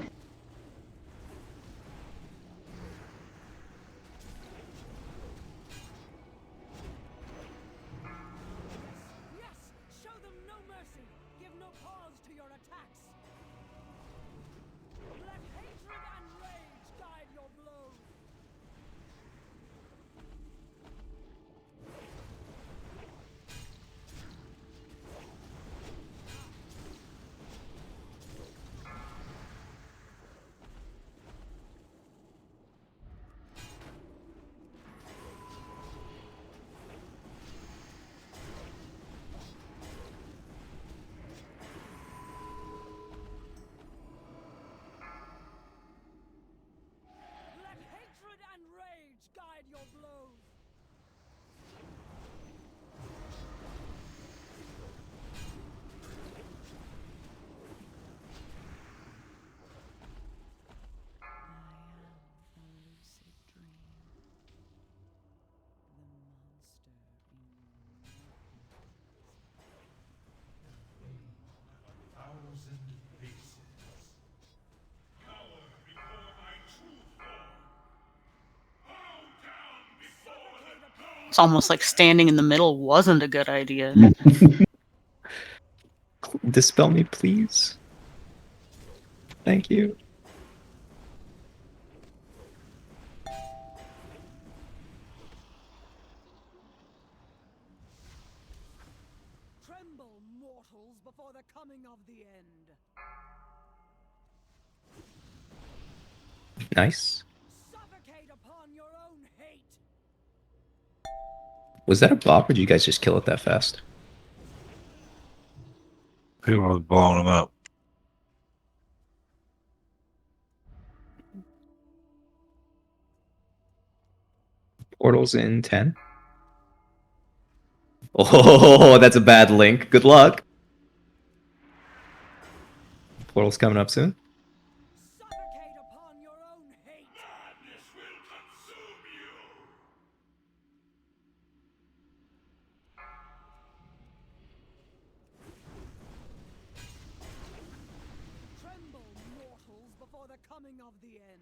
Yes! Show them no mercy! Give no pause to your attacks! Let hatred and rage guide your blows! It's almost like standing in the middle wasn't a good idea. Dispel me, please. Thank you. Tremble, mortals, before the coming of the end. Nice. Suffocate upon your own hate. Was that a bop, or did you guys just kill it that fast? People was blowing them up. Portal's in 10. Oh, that's a bad link. Good luck. Portal's coming up soon. Suffocate upon your own hate. Madness will consume you. Tremble, mortals, before the coming of the end.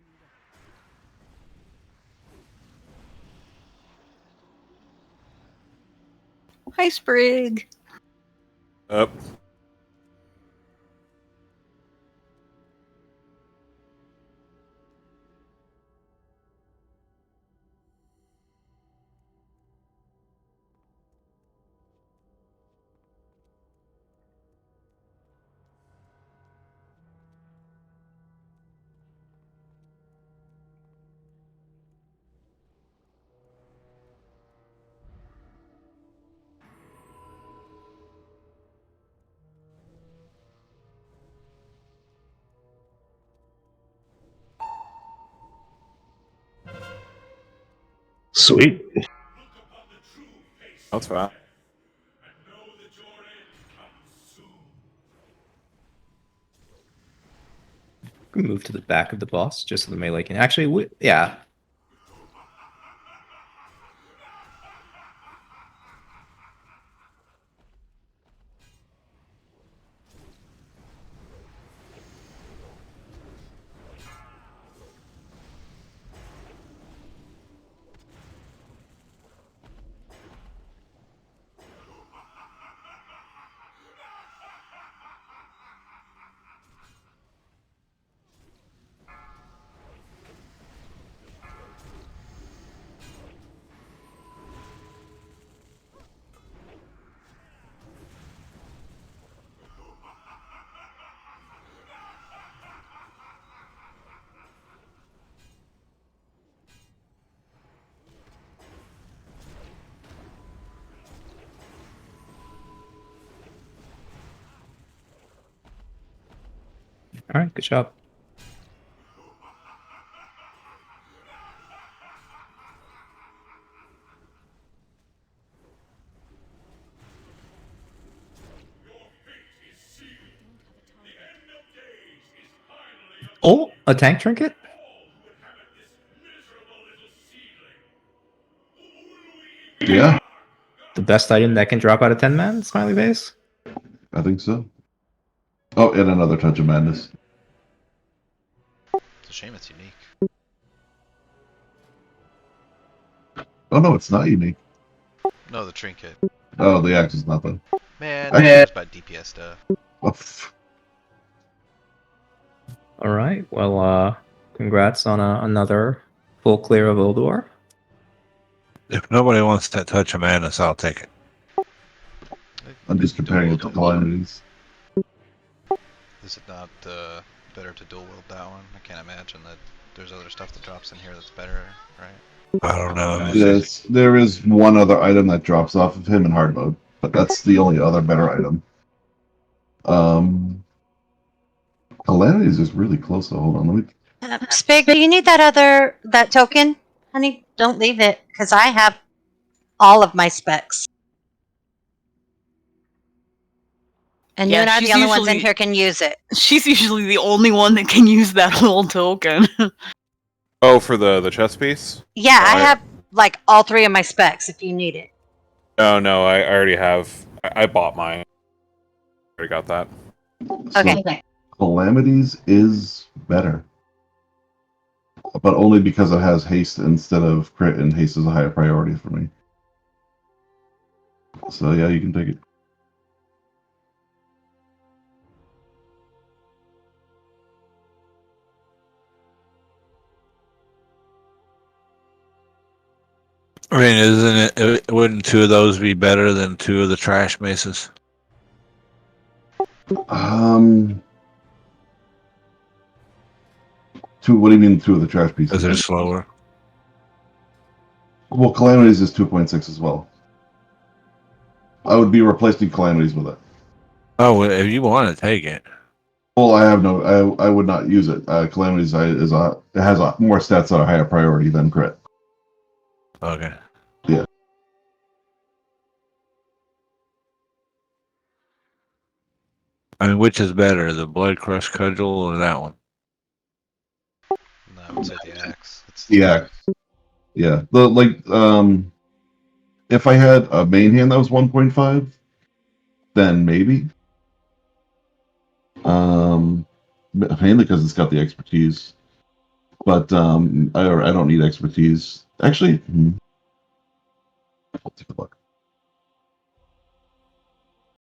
Hi, Sprig. Up. Sweet. That's fine. And know that your end comes soon. We can move to the back of the boss, just so the melee can actually. Yeah. All right, good job. Oh, a tank trinket? Yeah, The best item that can drop out of 10 man, smiley face? I think so. Oh, and another touch of madness. It's a shame it's unique. Oh no, it's not unique. No, the trinket. Oh, the axe is not then. Man, I- I cares about DPS stuff. All right, well, congrats on another full clear of Ulduar. If nobody wants that touch of madness, I'll take it. I'm just comparing it to calamities. Is it not better to dual wield that one? I can't imagine that there's other stuff that drops in here that's better, right? I don't know. Yes, there is one other item that drops off of him in hard mode, but that's the only other better item. Calamities is really close. So hold on, let me. Spig, do you need that token? Honey, don't leave it, because I have all of my specs. And you and I are the only ones in here can use it. She's usually the only one that can use that whole token. Oh, for the chess piece? Yeah, I have like all 3 of my specs if you need it. No, I already have. I bought mine. Already got that. Okay. Calamities is better, but only because it has haste instead of crit, and haste is a higher priority for me. So yeah, you can take it. I mean, isn't it? Wouldn't two of those be better than two of the trash maces? Two. What do you mean two of the trash pieces? Because they're slower. Well, Calamities is 2.6 as well. I would be replacing Calamities with it. Oh, well, if you want to take it. Well, I have no. I would not use it. Calamities is it has more stats that are higher priority than crit. Okay. Yeah. I mean, which is better, the Blood Crush Cudgel or that one? No, I would say the axe. The axe. Yeah. If I had a main hand that was 1.5, then maybe. Mainly because it's got the expertise. But I don't need expertise. Actually, I'll take a look.